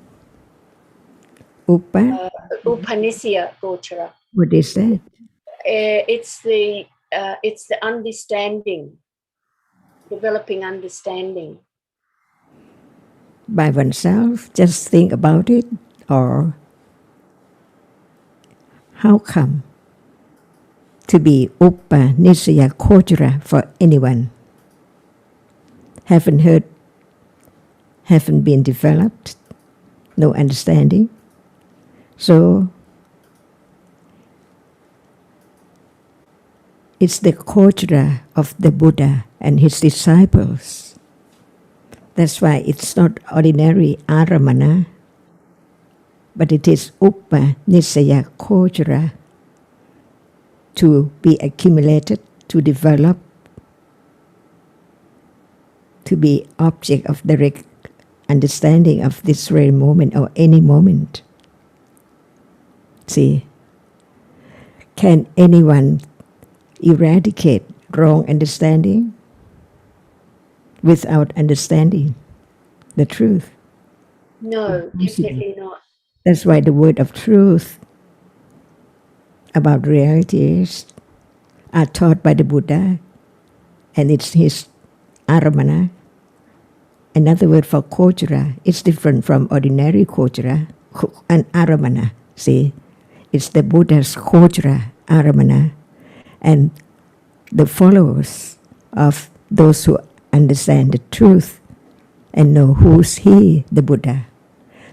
Upanisya Gochara. What is that? It's the understanding, developing understanding. By oneself, just think about it, or how come to be Upanisya Kojara for anyone? Haven't heard, haven't been developed, no understanding. So it's the Kojara of the Buddha and his disciples. That's why it's not ordinary aramana, but it is Upanisya Kojara, to be accumulated, to develop, to be object of direct understanding of this very moment or any moment. See, can anyone eradicate wrong understanding without understanding the truth? No, definitely not. That's why the word of truth about realities are taught by the Buddha, and it's his aramana. Another word for Kojara is different from ordinary Kojara and aramana. See, it's the Buddha's Kojara, aramana, and the followers of those who understand the truth and know who's he, the Buddha,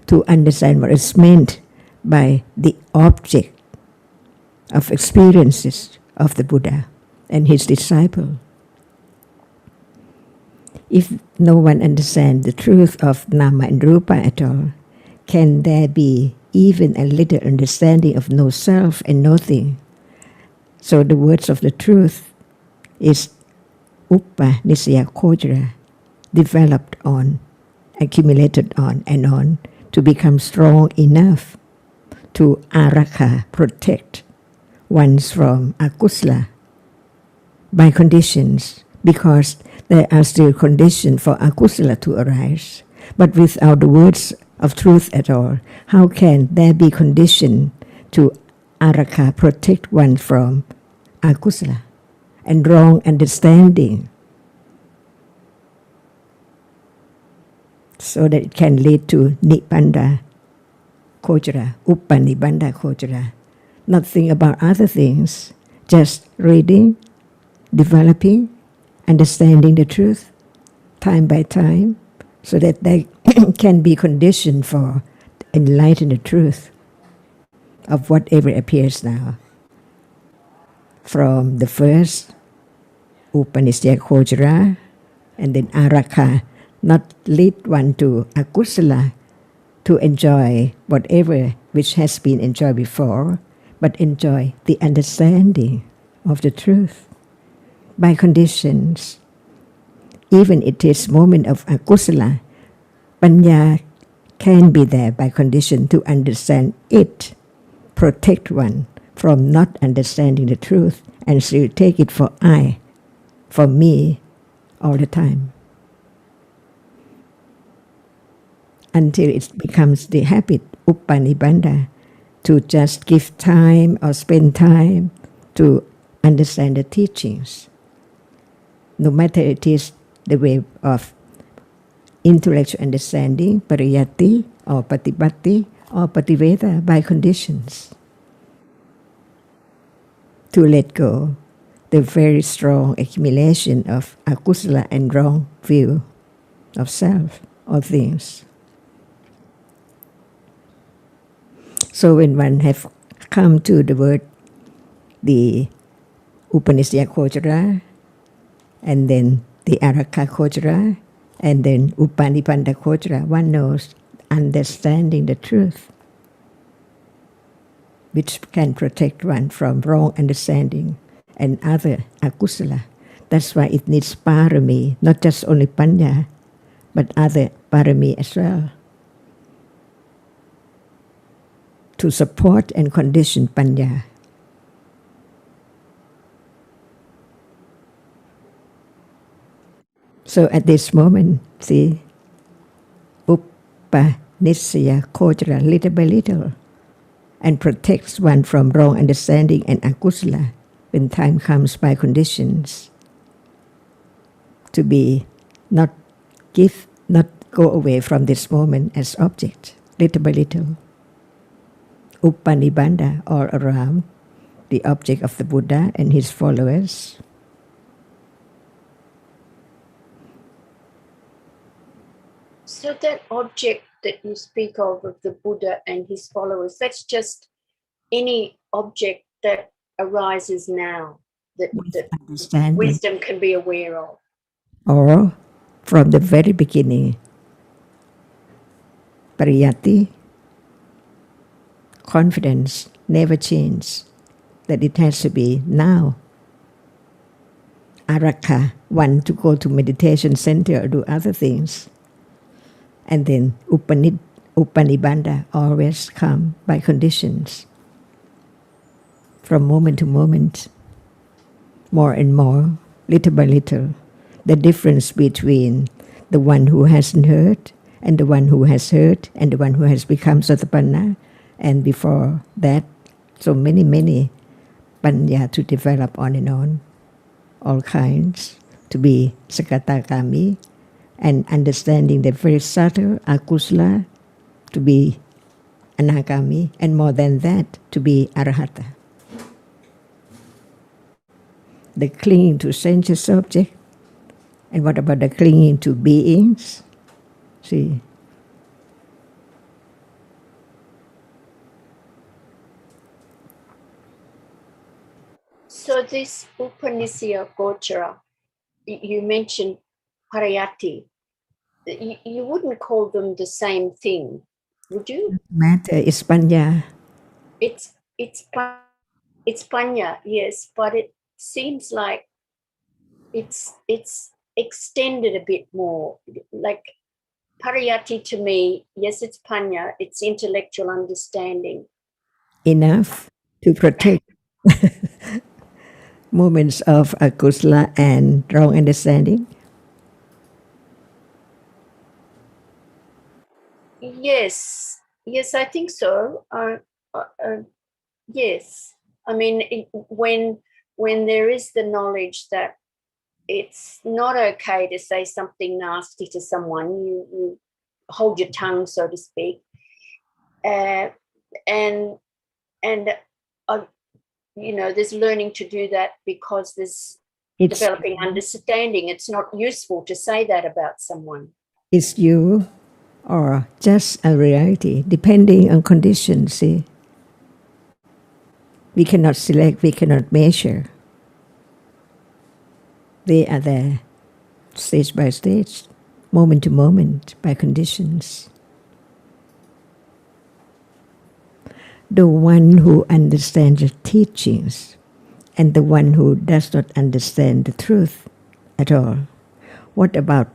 to understand what is meant by the object of experiences of the Buddha and his disciple. If no one understands the truth of Nama and Rupa at all, can there be even a little understanding of no self and nothing? So the words of the truth is Upanisya Kojara, developed on, accumulated on and on, to become strong enough to araka, protect ones from akusala by conditions, because there are still conditions for akusala to arise. But without the words of truth at all, how can there be condition to araka, protect one from akusala and wrong understanding, so that it can lead to nibbanda kojara, upanibanda kojara? Nothing about other things, just reading, developing, understanding the truth time by time, so that they can be conditioned for enlighten the truth of whatever appears now. From the first Upanisya Kojara, and then Araka, not lead one to akusala, to enjoy whatever which has been enjoyed before, but enjoy the understanding of the truth by conditions. Even it is moment of akusala, panya can be there by condition to understand it, protect one from not understanding the truth, and still take it for I, for me, all the time. Until it becomes the habit, uppanibanda, to just give time or spend time to understand the teachings. No matter it is the way of intellectual understanding, pariyati, or patipatti, or pativeda by conditions. To let go the very strong accumulation of akusala and wrong view of self or things. So when one have come to the word, the Upanishad Kojara, and then the Araka Kojara, and then Upanipanda Kojara, one knows understanding the truth, which can protect one from wrong understanding and other akusala. That's why it needs parami, not just only panya, but other parami as well, to support and condition panya. So at this moment, see, Upanishya Kojara little by little, and protects one from wrong understanding and akusala when time comes by conditions, to be not go away from this moment as object, little by little. Upanibanda, all around the object of the Buddha and his followers. So that object that you speak of the Buddha and his followers, that's just any object that arises now that wisdom can be aware of. Or from the very beginning, pariyati, confidence never changes, that it has to be now. Araka, one to go to meditation center or do other things. And then Upanibanda always come by conditions. From moment to moment, more and more, little by little, the difference between the one who hasn't heard and the one who has heard and the one who has become Sotapanna, and before that, so many panya to develop on and on, all kinds, to be Sakatakami, and understanding the very subtle akusala to be anagami, and more than that, to be arahata. The clinging to sensuous object, and what about the clinging to beings? See, so this Upanishya Gochara, you mentioned parayati. You wouldn't call them the same thing, would you? Matter is panya. It's panya, yes, but it seems like it's extended a bit more. Like parayati to me, yes, it's panya, it's intellectual understanding. Enough to protect moments of akusala and wrong understanding. Yes, I think so. Yes, I mean, when there is the knowledge that it's not okay to say something nasty to someone, you hold your tongue, so to speak, and there's learning to do that because there's developing understanding. It's not useful to say that about someone. It's you or just a reality, depending on conditions. See, we cannot select, we cannot measure. They are there, stage by stage, moment to moment, by conditions. the one who understands the teachings and the one who does not understand the truth at all. What about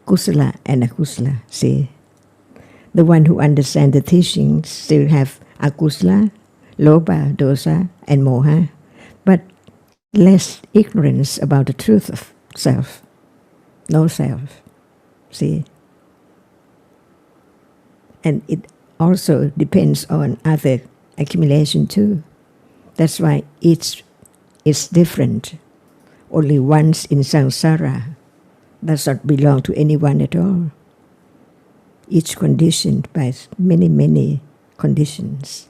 kusala and akusala? See, the one who understands the teachings still have akusala, lobha, dosa, and moha, but less ignorance about the truth of self, no self. See, and it also depends on other accumulation too. That's why each is different. Only once in samsara does not belong to anyone at all. Each conditioned by many, many conditions.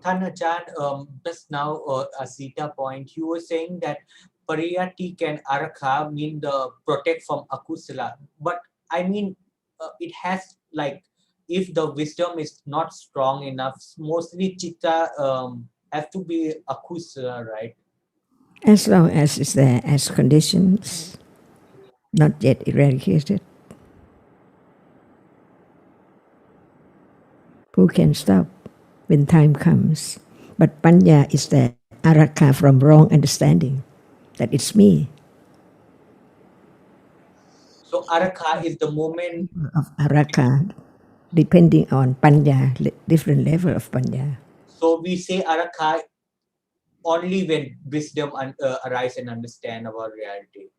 Ajahn, just now a Sita point, you were saying that pariyati and arakha mean the protect from akusala, but I mean it has like, if the wisdom is not strong enough, mostly chitta have to be akusala, right? As long as it's there as conditions, not yet eradicated. Who can stop when time comes? But panya is the arakha from wrong understanding, that it's me. So arakha is the moment Of arakha, depending on panya, different level of panya. So we say arakha only when wisdom arise and understand our reality.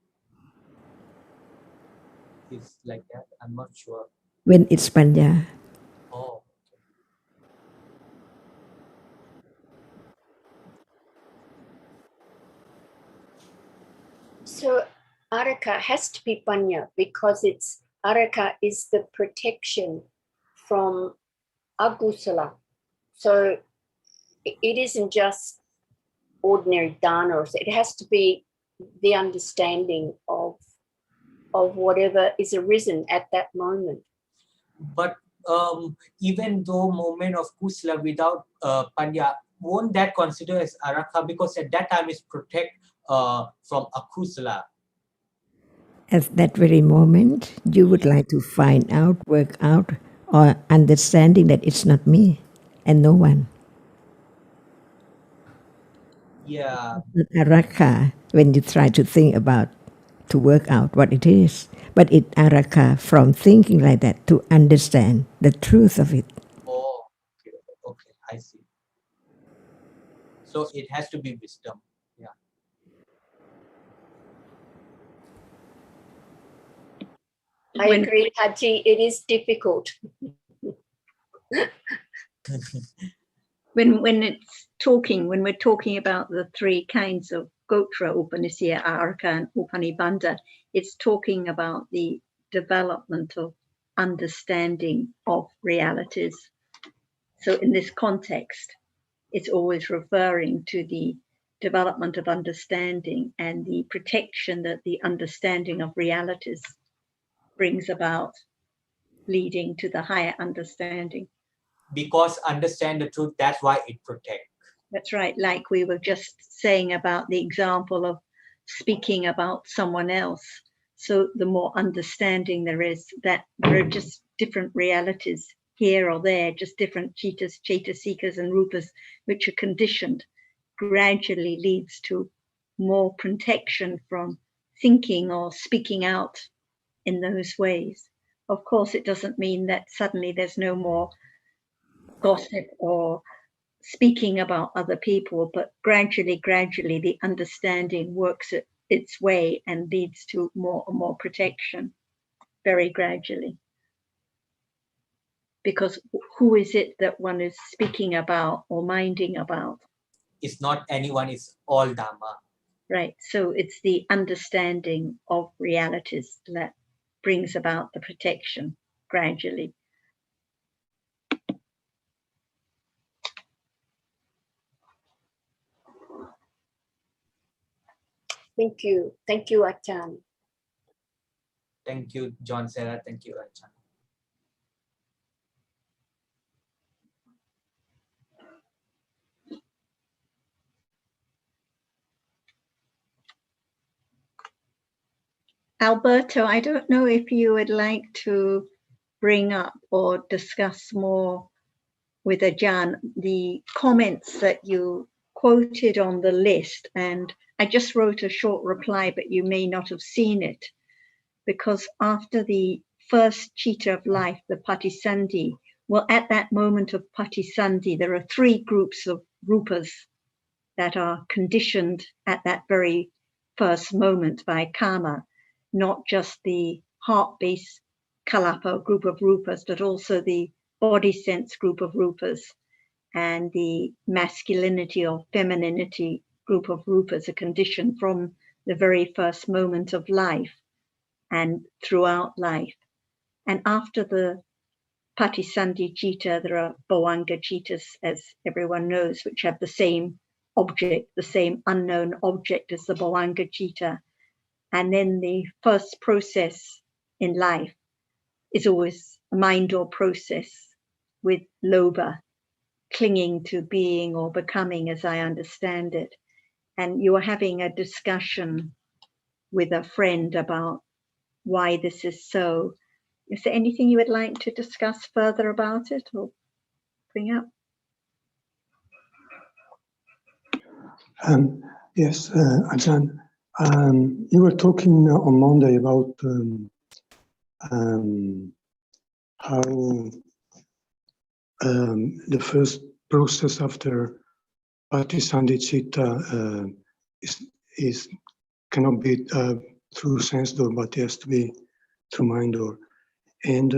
It's like that. I'm not sure. When it's panya. Oh. So araka has to be panya because it's araka is the protection from agusala. So it isn't just ordinary dana. It has to be the understanding of whatever is arisen at that moment. But even though moment of kusala without panya, won't that consider as arakha? Because at that time it's protect from akusala. At that very moment, you would like to find out, work out, or understanding that it's not me and no one. Yeah. Not arakha when you try to think about, to work out what it is. But it arakha from thinking like that to understand the truth of it. Oh, okay, I see. So it has to be wisdom. Yeah. I agree, Haji. It is difficult. when we're talking about the three kinds of Gotra, Upanishad, Araka, and Upanibandha, it's talking about the development of understanding of realities. So in this context, it's always referring to the development of understanding and the protection that the understanding of realities brings about, leading to the higher understanding. Because understand the truth, that's why it protects. That's right. Like we were just saying about the example of speaking about someone else. So the more understanding there is that there are just different realities here or there, just different cetasikas and rupas, which are conditioned, gradually leads to more protection from thinking or speaking out in those ways. Of course, it doesn't mean that suddenly there's no more gossip or speaking about other people, but gradually, the understanding works its way and leads to more and more protection, very gradually. Because who is it that one is speaking about or minding about? It's not anyone, it's all Dhamma. Right. So it's the understanding of realities that brings about the protection gradually. Thank you. Thank you, Ajahn. Thank you, John Sarah. Thank you, Ajahn. Alberto, I don't know if you would like to bring up or discuss more with Ajahn the comments that you quoted on the list, and I just wrote a short reply, but you may not have seen it, because after the first chitta of life, the patisandhi, well, at that moment of patisandhi, there are three groups of rupas that are conditioned at that very first moment by karma, not just the heart-based kalapa group of rupas, but also the body sense group of rupas and the masculinity or femininity group of rupas are conditioned from the very first moment of life and throughout life. And after the patisandhi citta, there are bhavanga cittas, as everyone knows, which have the same object, the same unknown object as the bhavanga citta. And then the first process in life is always a mind or process with lobha, clinging to being or becoming, as I understand it. And you were having a discussion with a friend about why this is so. Is there anything you would like to discuss further about it or bring up? Yes, Ajahn, you were talking on Monday about how the first process after patisandhi citta cannot be through sense door, but it has to be through mind door. And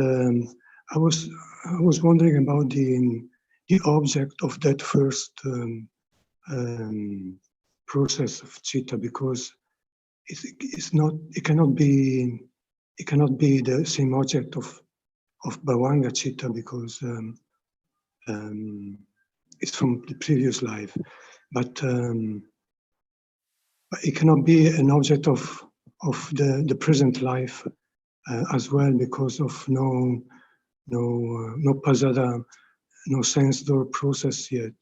I was wondering about the object of that first process of citta, because it cannot be the same object of bhavanga citta, because it's from the previous life, but it cannot be an object of the present life as well, because of no pasada, no sense door process yet.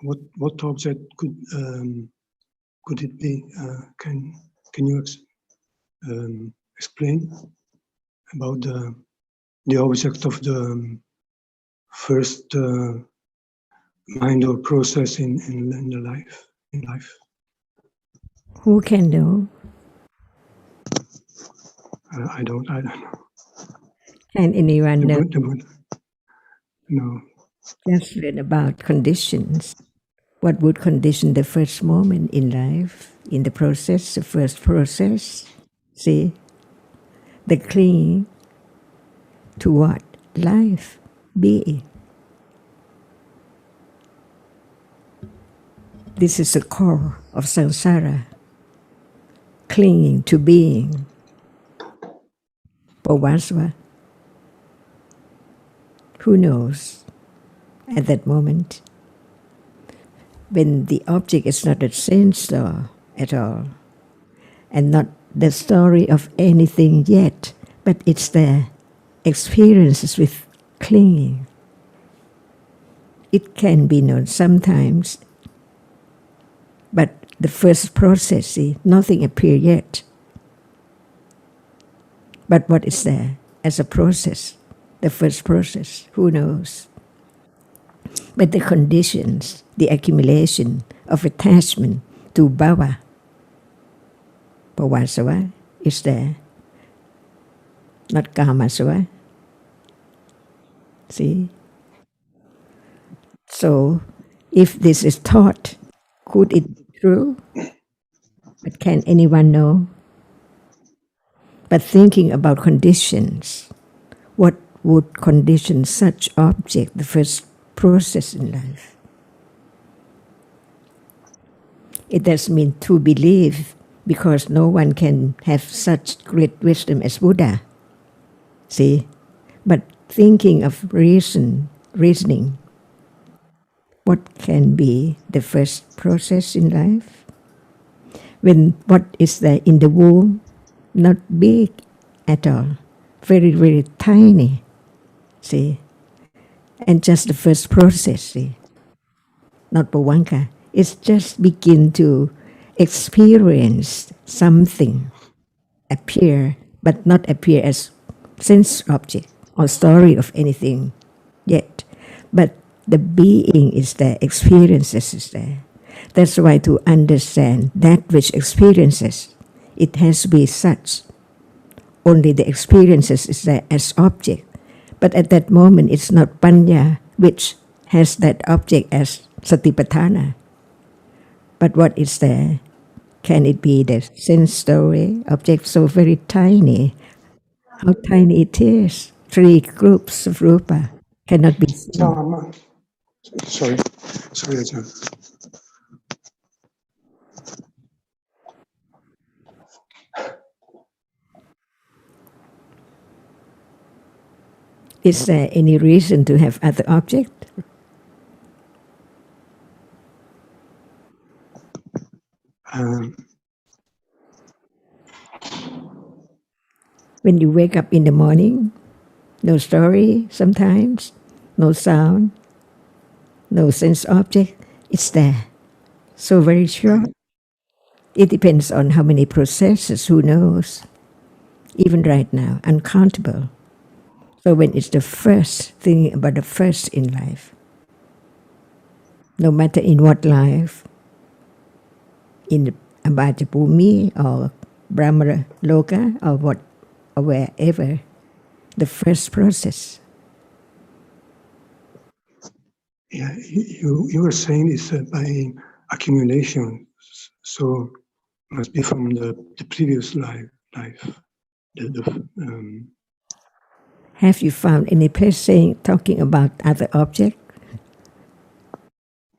What object could it be? Can you explain about the object of the first mind or process in life? Who can know? I don't know. Can anyone know? No. Just read about conditions. What would condition the first moment in life, in the process, the first process? See, the clinging to what? Life, being. This is the core of samsara, clinging to being. Bhavasva. Who knows at that moment? When the object is not a sense at all, and not the story of anything yet, but it's the experiences with clinging. It can be known sometimes, but the first process, see, nothing appear yet. But what is there as a process? The first process, who knows? But the conditions, the accumulation of attachment to bhava, bhavasava, is there. Not kamasava. See? So, if this is taught, could it be true? But can anyone know? But thinking about conditions, what would condition such object, the first process in life? It does mean to believe, because no one can have such great wisdom as Buddha. See? But thinking of reasoning, what can be the first process in life? When what is there in the womb, not big at all, very, very tiny, see? And just the first process, see? Not bhavanka. It's just begin to experience something appear, but not appear as sense object. or story of anything yet. But the being is there, experiences is there. That's why to understand that which experiences, it has to be such. Only the experiences is there as object. But at that moment, it's not panya, which has that object as satipatthana. But what is there? Can it be the sense story, object so very tiny? How tiny it is. 3 groups of rupa cannot be seen. Dhamma. Sorry, Ajahn. Is there any reason to have other object? When you wake up in the morning, no story sometimes, no sound, no sense object, it's there. So very short. It depends on how many processes, who knows. Even right now, uncountable. So when it's the first thing about the first in life, no matter in what life, in the Abhajapumi or Brahma Loka or what, or wherever, the first process. Yeah, you were saying it's by accumulation, so must be from the previous life. Have you found any place saying talking about other object?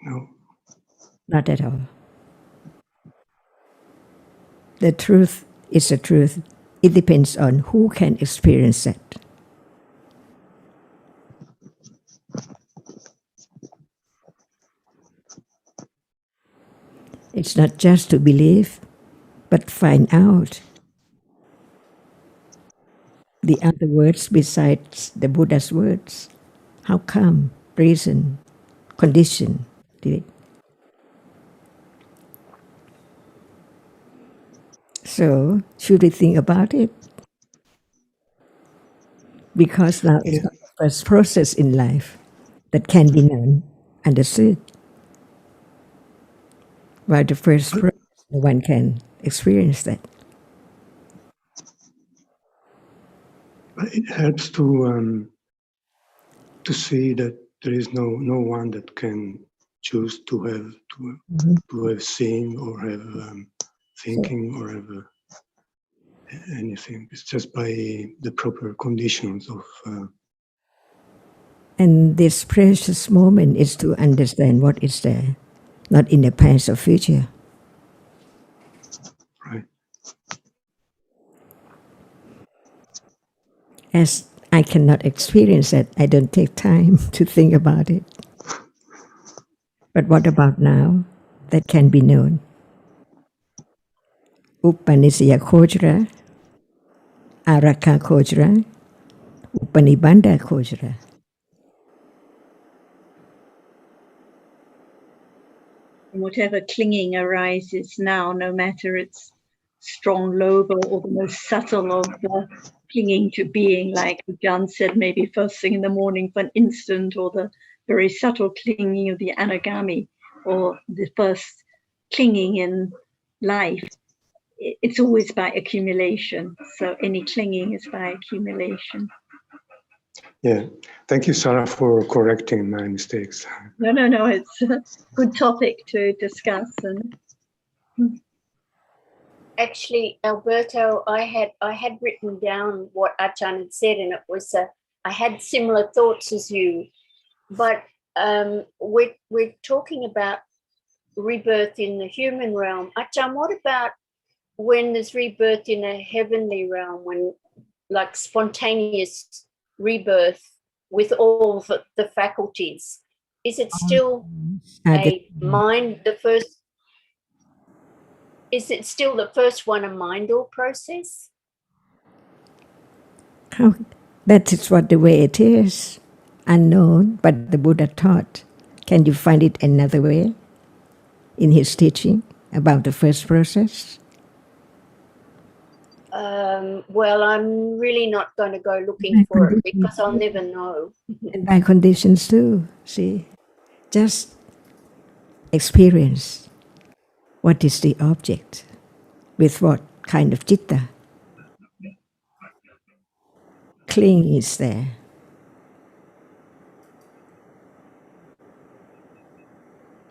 No. Not at all. The truth is the truth. It depends on who can experience it. It's not just to believe, but find out the other words besides the Buddha's words. How come, reason, condition did it? So, should we think about it? Because now it's not the first process in life that can be known, understood. While the first process, no one can experience that. But it helps to see that there is no one that can choose to have seen or have thinking or have anything. It's just by the proper conditions of. And this precious moment is to understand what is there, not in the past or future. Right. As I cannot experience it, I don't take time to think about it. But what about now that can be known? Upanisya Khojra, Araka Khojra, Upanibandha Khojra. Whatever clinging arises now, no matter it's strong lobha or the most subtle of the clinging to being, like Ajahn said, maybe first thing in the morning for an instant, or the very subtle clinging of the anagami, or the first clinging in life. It's always by accumulation. So any clinging is by accumulation. Yeah, thank you, Sarah, for correcting my mistakes. No, it's a good topic to discuss. And actually, Alberto, I had written down what Ajahn had said, and it was I had similar thoughts as you, but we're talking about rebirth in the human realm. Ajahn, what about when there's rebirth in a heavenly realm, when like spontaneous rebirth with all the faculties? Is it still a mind, the first? Is it still the first one a mindal process? How? That is what the way it is. Unknown, but the Buddha taught. Can you find it another way in his teaching about the first process? Well, I'm really not going to go looking for it because I'll never know. And by conditions too, see. Just experience what is the object, with what kind of citta. Cling is there.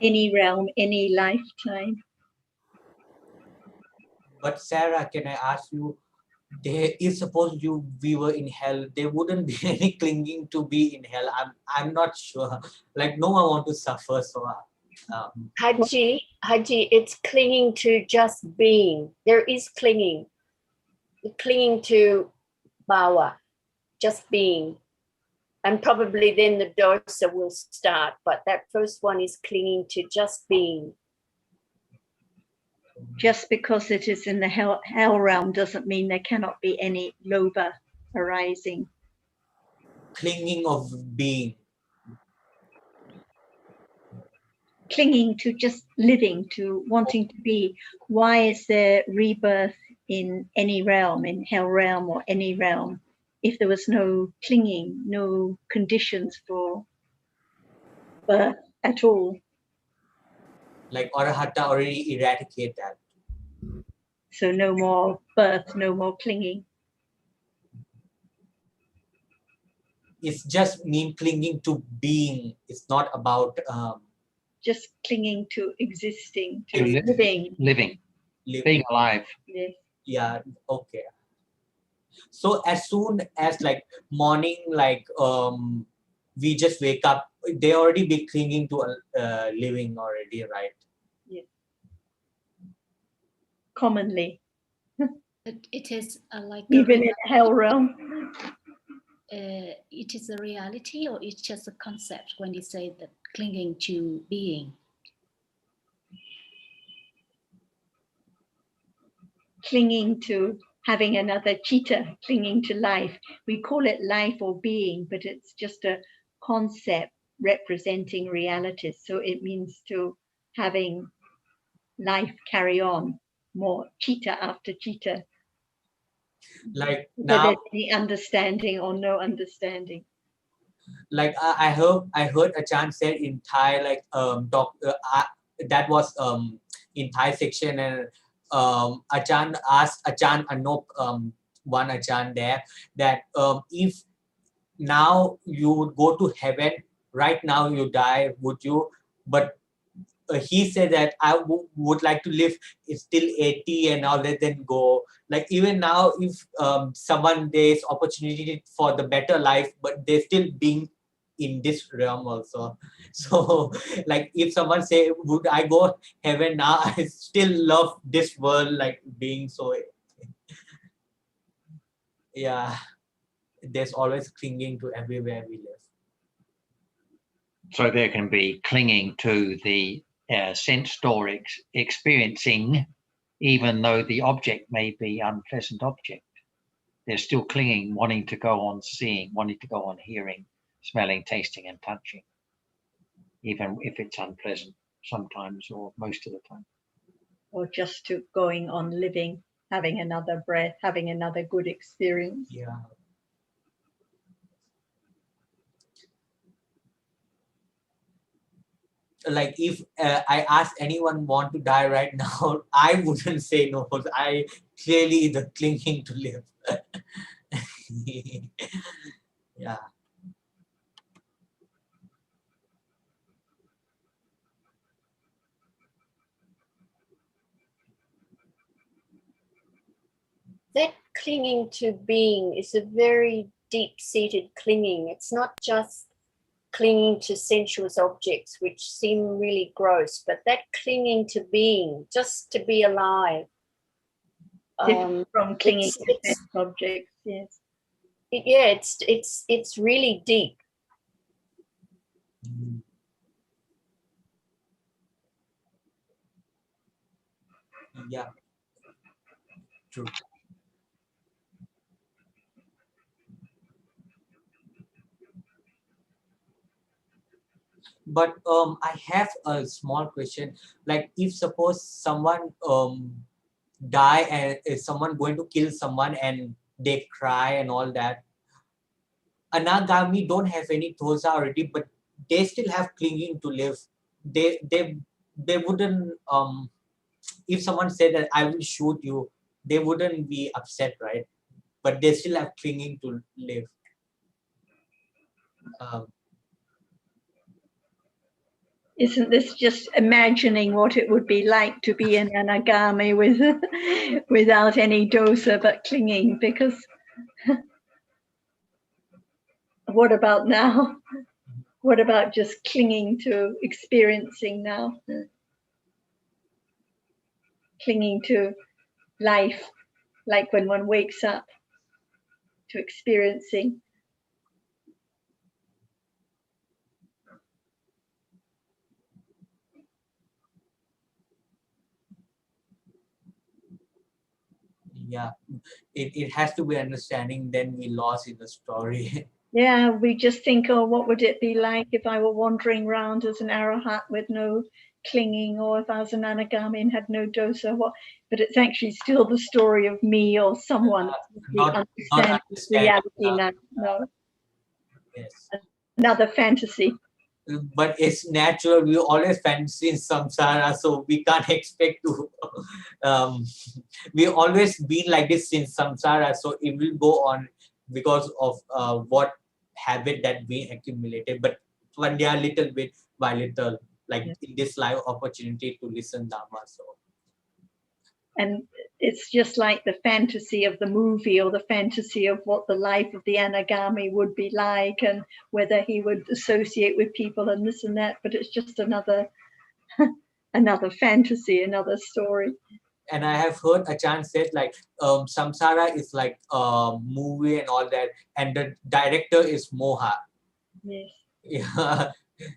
Any realm, any lifetime. But Sarah, can I ask you, if suppose we were in hell, there wouldn't be any clinging to be in hell. I'm not sure. Like no one want to suffer, so Haji, it's clinging to just being. There is clinging. Clinging to bhava, just being. And probably then the dosa will start. But that first one is clinging to just being. Just because it is in the hell realm doesn't mean there cannot be any lobha arising. clinging of being. Clinging to just living, to wanting to be. Why is there rebirth in any realm, in hell realm or any realm, if there was no clinging, no conditions for birth at all? Like Arahata already eradicate that. So no more birth, no more clinging. It's just mean clinging to being. It's not about just clinging to existing, to living, being alive. Yes. Yeah, okay. So as soon as like morning, like we just wake up, they already be clinging to living already, right? Yes. Commonly. It is like even in hell realm. It is a reality, or it's just a concept when you say that clinging to being? Clinging to having another citta, clinging to life. We call it life or being, but it's just a concept representing realities. So it means to having life carry on, more citta after citta. Like whether now, any understanding or no understanding. Like I heard Ajahn said in Thai, like that was in Thai section, and Ajahn asked Ajahn Anop, one Ajahn there, that if now you would go to heaven, right now you die, would you? But he said that I would like to live till 80 and all that, then go. Like even now, if someone there's opportunity for the better life, but they're still being in this realm also. So like if someone say, would I go heaven now? I still love this world, like being so. Yeah, there's always clinging to everywhere we live. So there can be clinging to the sense door experiencing, even though the object may be unpleasant object. They're still clinging, wanting to go on seeing, wanting to go on hearing, smelling, tasting, and touching, even if it's unpleasant sometimes or most of the time. Or just to going on living, having another breath, having another good experience. Yeah. Like if I ask anyone want to die right now, I wouldn't say no. I clearly the clinging to live. Yeah. That clinging to being is a very deep-seated clinging. It's not just clinging to sensuous objects, which seem really gross, but that clinging to being, just to be alive. From clinging to sense objects, yes. It's really deep. Yeah. True. But I have a small question. Like if suppose someone die and is someone going to kill someone and they cry and all that. Anagami don't have any dosa already, but they still have clinging to live. They wouldn't if someone said that I will shoot you, they wouldn't be upset, right? But they still have clinging to live. Isn't this just imagining what it would be like to be an anagami with without any dosa but clinging? Because what about now? What about just clinging to experiencing now? Clinging to life, like when one wakes up, to experiencing. Yeah, it has to be understanding, then we lost in the story. Yeah, we just think, oh, what would it be like if I were wandering around as an arahat with no clinging, or if I was an anagami and had no dosa? What? But it's actually still the story of me or someone. Not reality understand. now. No. Yes. Another fantasy. But it's natural. We always fantasy in samsara, so we can't expect to. We always been like this in samsara, so it will go on because of what habit that we accumulated. But one day, little bit by little, like in this live opportunity to listen Dhamma. So. And it's just like the fantasy of the movie, or the fantasy of what the life of the anagami would be like, and whether he would associate with people and this and that. But it's just another another fantasy, another story. And I have heard Ajahn said like samsara is like a movie and all that, and the director is moha. Yes. Yeah,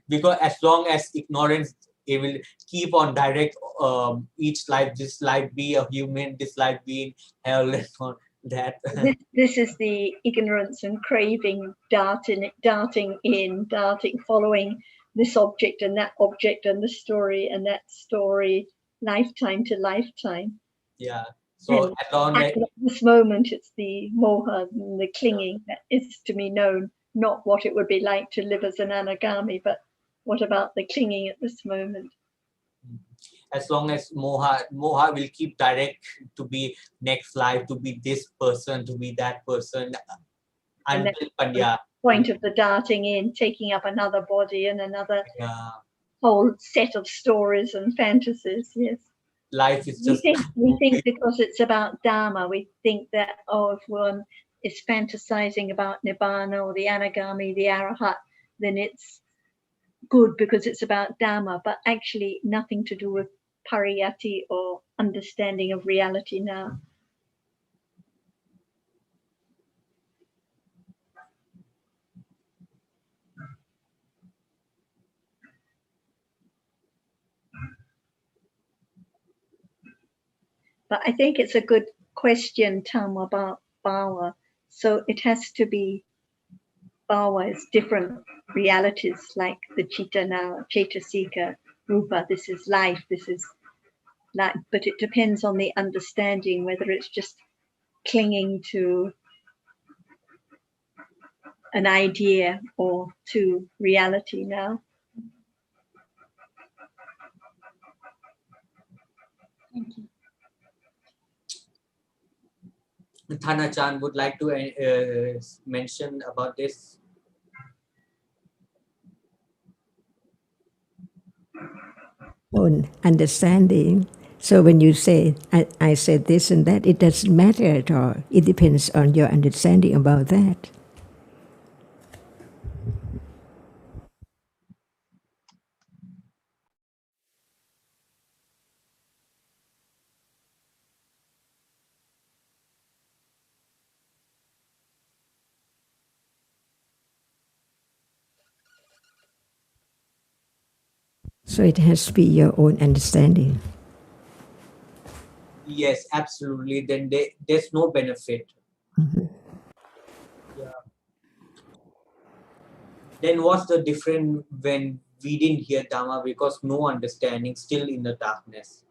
because as long as ignorance, it will keep on direct each life. This life be a human, this life be in hell and all that. This is the ignorance and craving darting in, following this object and that object and this story and that story, lifetime to lifetime. Yeah. So at this moment, it's the moha, the clinging that is to be known, not what it would be like to live as an anagami, but what about the clinging at this moment? As long as moha will keep direct to be next life, to be this person, to be that person, until panya. Point of the darting in, taking up another body and another whole set of stories and fantasies. Yes. Life is just. We think because it's about Dharma, we think that, oh, if one is fantasizing about Nibbana or the Anagami, the Arahat, then it's good because it's about Dharma, but actually nothing to do with pariyati or understanding of reality now. But I think it's a good question, Tom, about bhava. So it has to be, bhava is different realities, like the chitana, cetasika, rupa. This is life, this is life. But it depends on the understanding, whether it's just clinging to an idea or to reality now. Thank you. Thana-chan would like to mention about this. On understanding. So when you say, I said this and that, it doesn't matter at all. It depends on your understanding about that. So it has to be your own understanding. Yes, absolutely. Then there's no benefit. Mm-hmm. Yeah. Then what's the difference when we didn't hear Dhamma because no understanding, still in the darkness?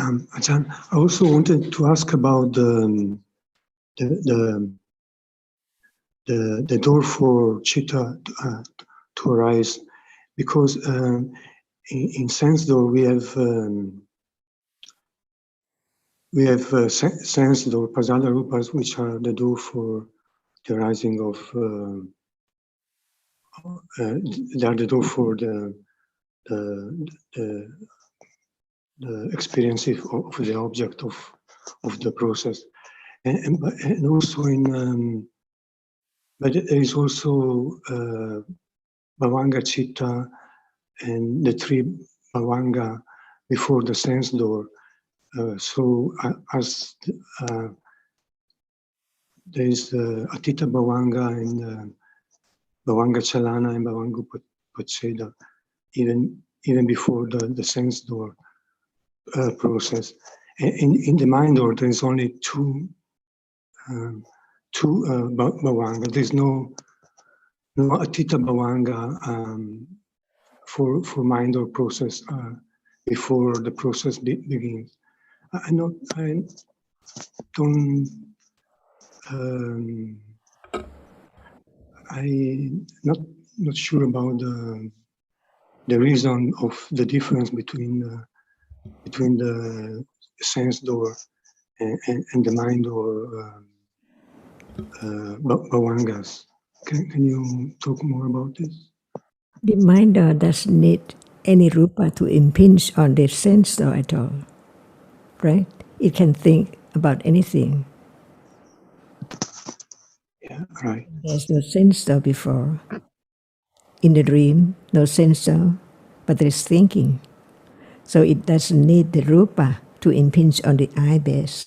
Ajahn, I also wanted to ask about the door for chitta to arise, because in sense door we have sense door, pasada rupas, which are the door for the rising of they are the door for the experience of the object of the process, and also in but there is also bhavanga chitta and the three bhavanga before the sense door. So as there is Atita Bhavanga and Bhavanga Chalana and Bhavanga Pacheda, even before the sense door process. In the mind door, there is only two Bhavanga. There is no Atita Bhavanga for mind door process before the process begins. I'm not sure about the reason of the difference between the sense door and the mind door bhavangas. Can you talk more about this? The mind doesn't need any rupa to impinge on the sense door at all, right? It can think about anything. Yeah, right. There's no sense door before. In the dream, no sense door, but there is thinking. So it doesn't need the rupa to impinge on the eye base.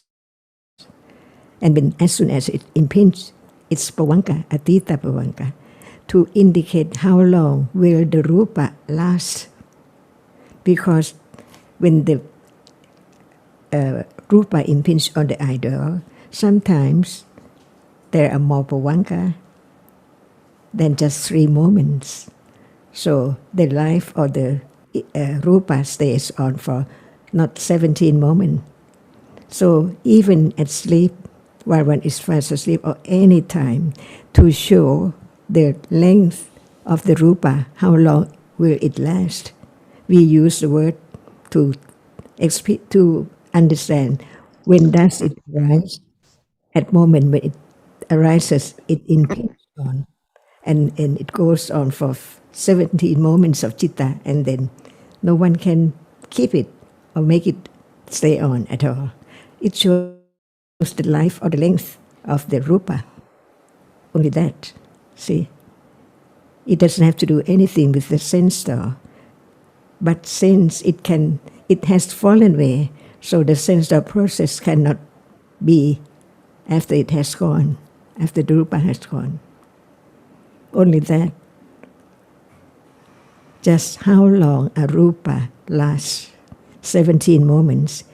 And as soon as it impinges, it's bhavanka, atita bhavanka, to indicate how long will the rupa last. Because when the rupa impinges on the idol, sometimes there are more bhavanka than just 3 moments. So the life of the rupa stays on for not 17 moments. So even at sleep, while one is fast asleep or any time, to show the length of the rupa, how long will it last, we use the word to understand when does it arise. At moment when it arises, it impinges on, and it goes on for 17 moments of chitta, and then no one can keep it or make it stay on at all. It shows the life or the length of the rupa. Only that. See? It doesn't have to do anything with the sense door. But since it has fallen away, so the sense door process cannot be after it has gone, after the rupa has gone. Only that. Just how long a rupa lasts, 17 moments.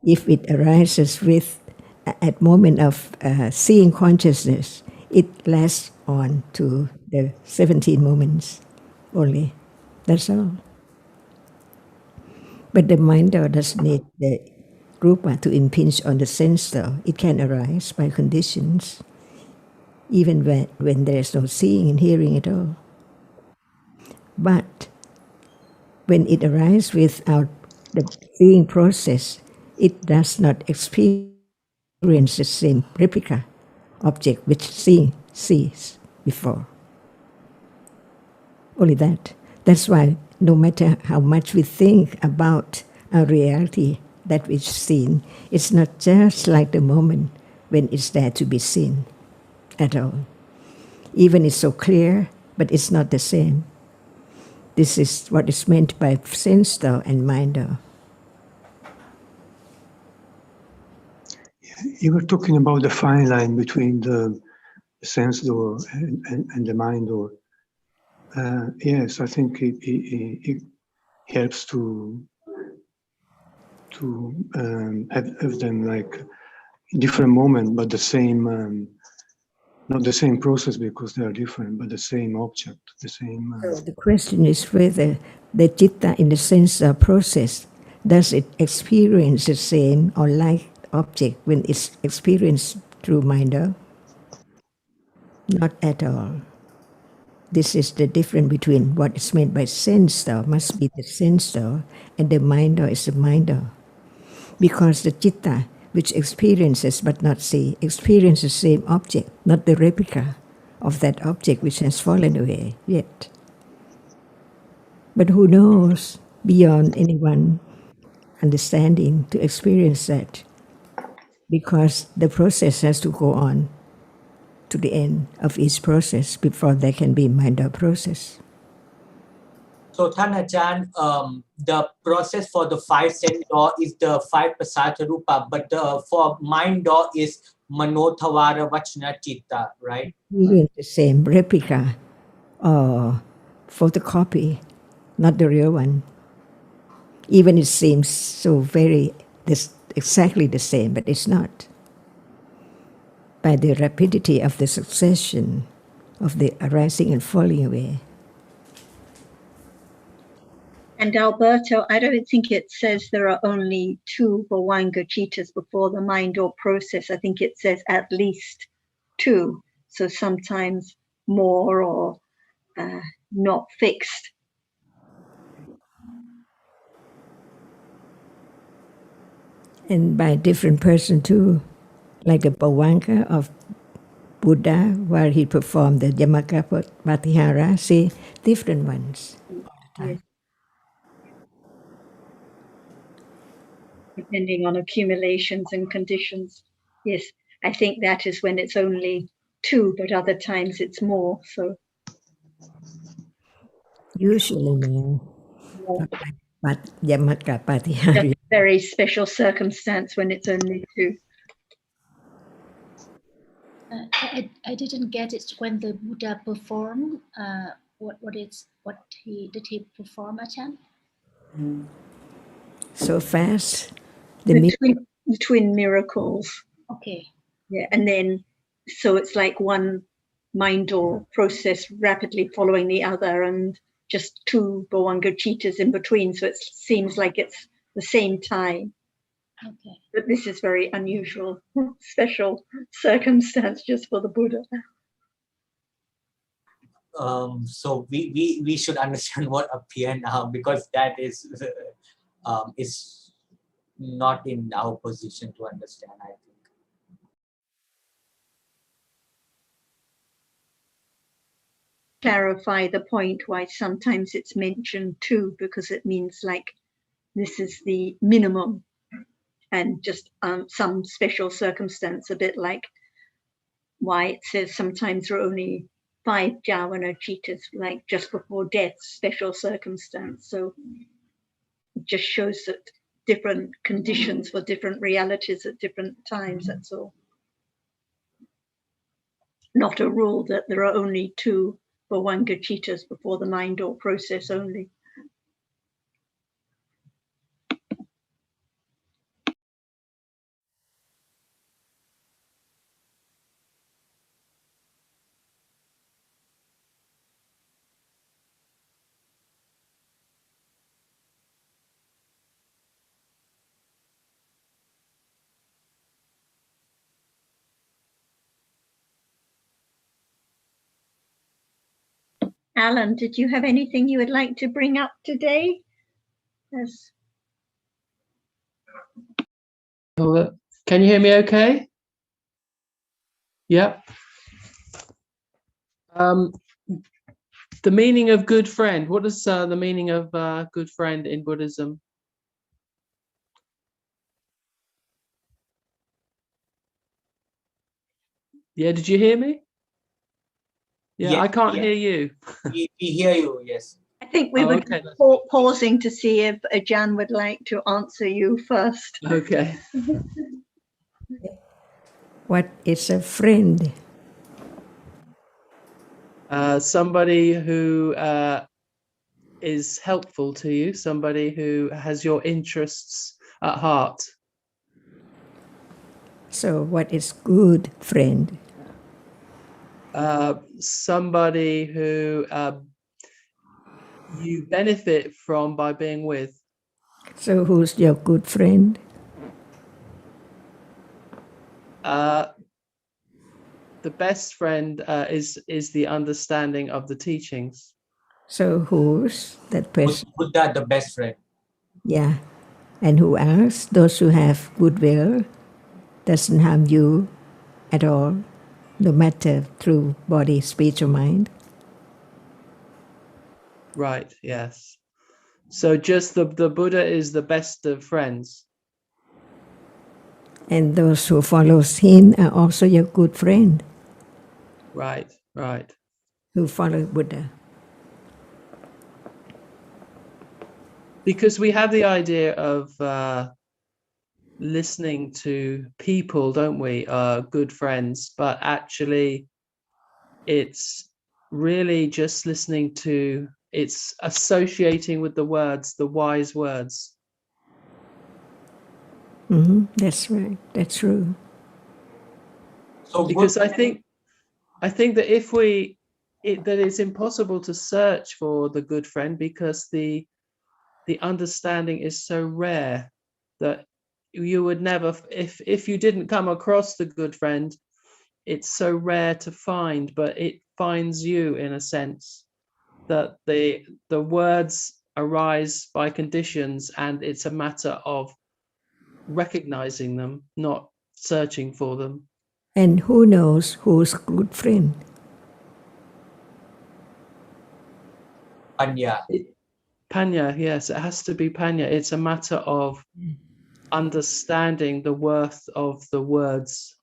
If it arises with at moment of seeing consciousness, it lasts on to the 17 moments only. That's all. But the mind doesn't need the rupa to impinge on the sense door. It can arise by conditions, even when there is no seeing and hearing at all. But when it arises without the seeing process, it does not experience the same replica object which sees before. Only that. That's why no matter how much we think about our reality that we've seen, it's not just like the moment when it's there to be seen at all. Even it's so clear, but it's not the same. This is what is meant by sense door and mind door. You were talking about the fine line between the sense door and the mind door. Yes, I think it helps to have them like different moment, but the same, not the same process because they are different, but the same object, the same. So the question is whether the citta in the sense process Does it experience the same or like object when it's experienced through minder? Not at all. This is the difference between what is meant by sensor must be the sensor and the minder is the minder. Because the citta, which experiences but not see, experiences the same object, not the replica of that object which has fallen away yet. But who knows beyond anyone understanding to experience that? Because the process has to go on to the end of each process before there can be minder process. So, Than Ajahn, the process for the 5 sense door is the 5 pasata rupa, but for mind door is manothawara vachna chitta, right? Even the same replica or photocopy, not the real one. Even it seems so very exactly the same, but it's not. By the rapidity of the succession of the arising and falling away. And Alberto, I don't think it says there are only 2 Bhavanga Chittas before the mind or process. I think it says at least 2. So sometimes more or not fixed. And by different person too, like the Bhavanga of Buddha, where he performed the Yamaka Patihara, see different ones all the time. Yes. Depending on accumulations and conditions. Yes, I think that is when it's only 2, but other times it's more. So Usually more. But Yamaka Patihara. just very special circumstance when it's only 2. I didn't get it when the Buddha performed. What did he perform, Ajahn? So fast. The twin miracles. Okay. Yeah, and then so it's like one mind or process rapidly following the other, and just 2 Bhavanga Chittas in between. So it seems like it's the same time. Okay. But this is very unusual, special circumstance just for the Buddha. So we should understand what appear now, because that is not in our position to understand, I think. Clarify the point why sometimes it's mentioned 2, because it means like this is the minimum, and just some special circumstance, a bit like why it says sometimes there are only 5 Javana Chittas, like just before death, special circumstance. So it just shows that different conditions for different realities at different times, that's all. Not a rule that there are only 2 Bhavanga Chittas before the mind or process only. Alan, did you have anything you would like to bring up today? Yes. Can you hear me okay? Yep. The meaning of good friend. What is the meaning of good friend in Buddhism? Yeah, did you hear me? Yeah, yes, I can't yes. hear you. We hear you, yes. I think we were pausing to see if Ajahn would like to answer you first. Okay. What is a friend? Somebody who is helpful to you, somebody who has your interests at heart. So what is good friend? Somebody who you benefit from by being with. So who's your good friend? The best friend is the understanding of the teachings. So who's that person? Buddha, the best friend. Yeah. And who else? Those who have goodwill, doesn't harm you at all, no matter through body, speech, or mind. Right, yes. So just the Buddha is the best of friends. And those who follows him are also your good friend, Right, right. who follow Buddha. Because we have the idea of listening to people, don't we? Good friends, but actually it's really just listening to, it's associating with the words, the wise words. That's right. That's true. So Because I think that if that it's impossible to search for the good friend, because the understanding is so rare that you would never, if you didn't come across the good friend, it's so rare to find, but it finds you in a sense, that the words arise by conditions, and it's a matter of recognizing them, not searching for them. And who knows who's good friend? Panya. Panya, yes, it has to be Panya. It's a matter of understanding the worth of the words.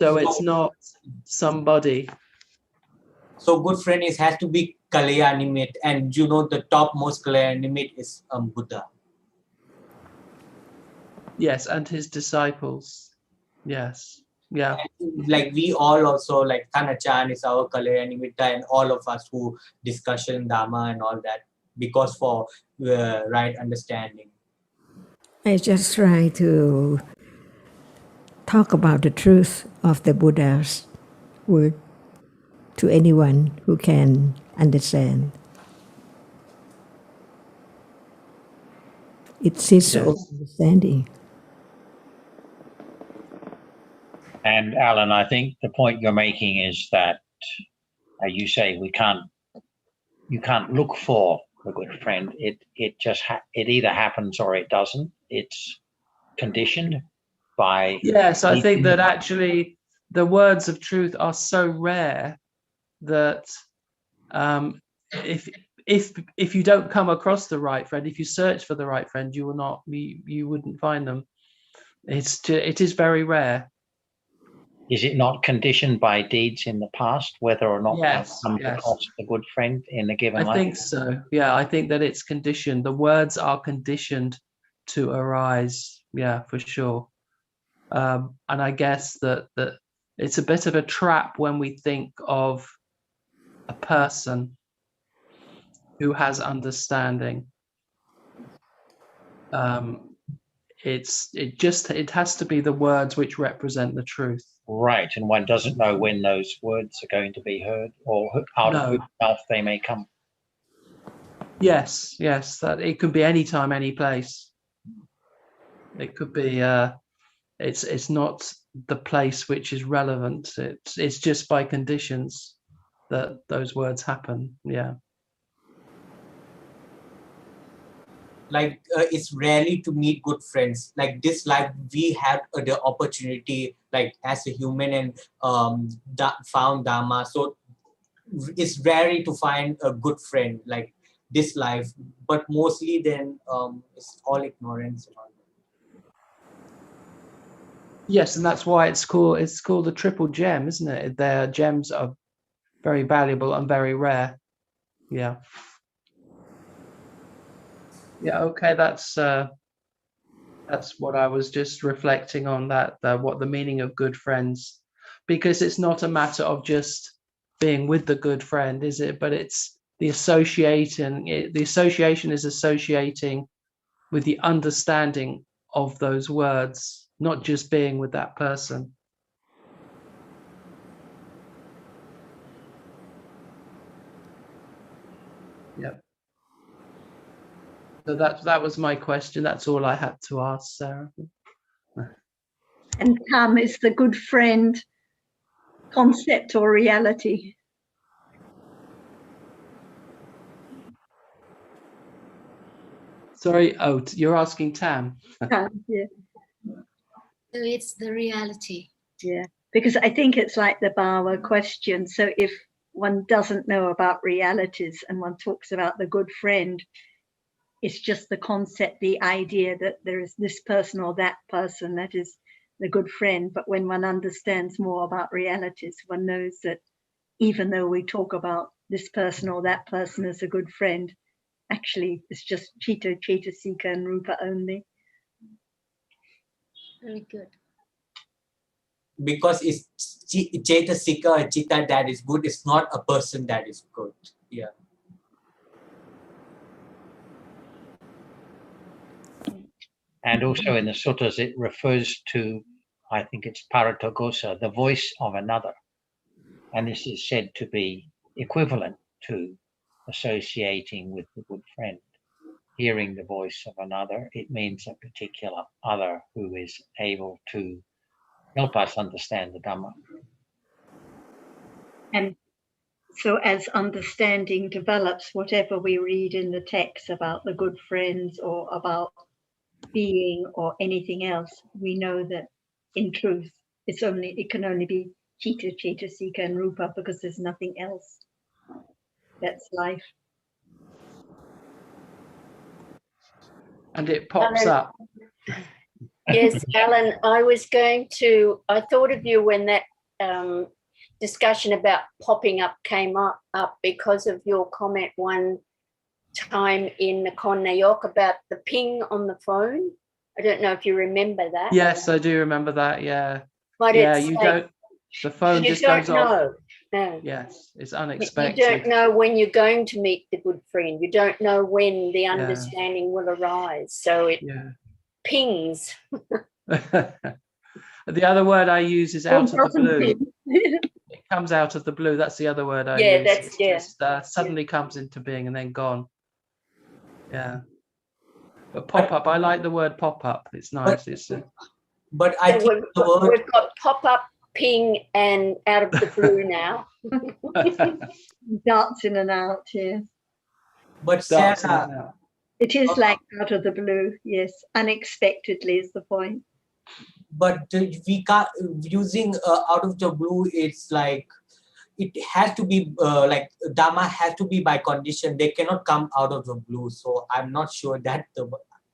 So it's not somebody. So good friend has to be Kalyanimit, and the topmost Kalyanimit is Buddha. Yes, and his disciples. Yes, yeah. Like we all also, like Thanachan is our Kalyanimita, and all of us who discussion Dhamma and all that, because for right understanding. I just try to talk about the truth of the Buddha's word to anyone who can understand. It's his own understanding. And Alan, I think the point you're making is that you say you can't look for a good friend. It just it either happens or it doesn't. It's conditioned by. Yes, I think that actually the words of truth are so rare that if you don't come across the right friend, if you search for the right friend, you will not you wouldn't find them. It is very rare. Is it not conditioned by deeds in the past, whether or not Yes, come yes. across a good friend in a given life? I think so. Yeah, I think that it's conditioned. The words are conditioned to arise. Yeah, for sure. And I guess that it's a bit of a trap when we think of a person who has understanding. It has to be the words which represent the truth. Right, and one doesn't know when those words are going to be heard, or out of whose mouth they may come. Yes, that it could be any time, any place. It could be. It's not the place which is relevant. It's just by conditions that those words happen. Yeah. Like it's rarely to meet good friends. Like this life, we have the opportunity, like as a human, and found Dhamma. So it's rare to find a good friend like this life, but mostly then it's all ignorance and all that. Yes, and that's why it's called a triple gem, isn't it? Their gems are very valuable and very rare. Yeah. Yeah. Okay. That's what I was just reflecting on, that what the meaning of good friends, because it's not a matter of just being with the good friend, is it? But it's the association. The association is associating with the understanding of those words, not just being with that person. So that was my question. That's all I had to ask, Sarah. And Tham, is the good friend concept or reality? Sorry, you're asking Tam. Tham, yeah. So it's the reality. Yeah, because I think it's like the Bawa question. So if one doesn't know about realities and one talks about the good friend, it's just the concept, the idea that there is this person or that person that is the good friend. But when one understands more about realities, one knows that even though we talk about this person or that person as a good friend, actually it's just Chitta, Cetasika and Rupa only. Very good. Because it's Cetasika or Chitta that is good, it's not a person that is good. Yeah. And also in the suttas, it refers to, I think it's Paratogosa, the voice of another. And this is said to be equivalent to associating with the good friend. Hearing the voice of another, it means a particular other who is able to help us understand the Dhamma. And so as understanding develops, whatever we read in the text about the good friends or about being or anything else, we know that in truth, it can only be Chitta, Cetasika and Rupa, because there's nothing else. That's life. And it pops up. Yes, Alan, I thought of you when that discussion about popping up came up because of your comment one time in the Nayok about the ping on the phone. I don't know if you remember that. Yes, I do remember that. Yeah. But yeah, it's you like, don't. The phone you just don't goes know. off. No. Yes, it's You unexpected. don't know when you're going to meet the good friend. You don't know when the understanding will arise. So it pings. The other word I use is out of the blue. It comes out of the blue. That's the other word I use. That's It's just suddenly comes into being and then gone. Yeah. But pop up, I like the word pop up. It's nice. But I think we've got pop up, ping, and out of the blue now. Darts in and out, yes. But Sarah, it is like out of the blue, yes. Unexpectedly is the point. But we can't using out of the blue. It's like it has to be like Dhamma has to be by condition. They cannot come out of the blue. So I'm not sure that the.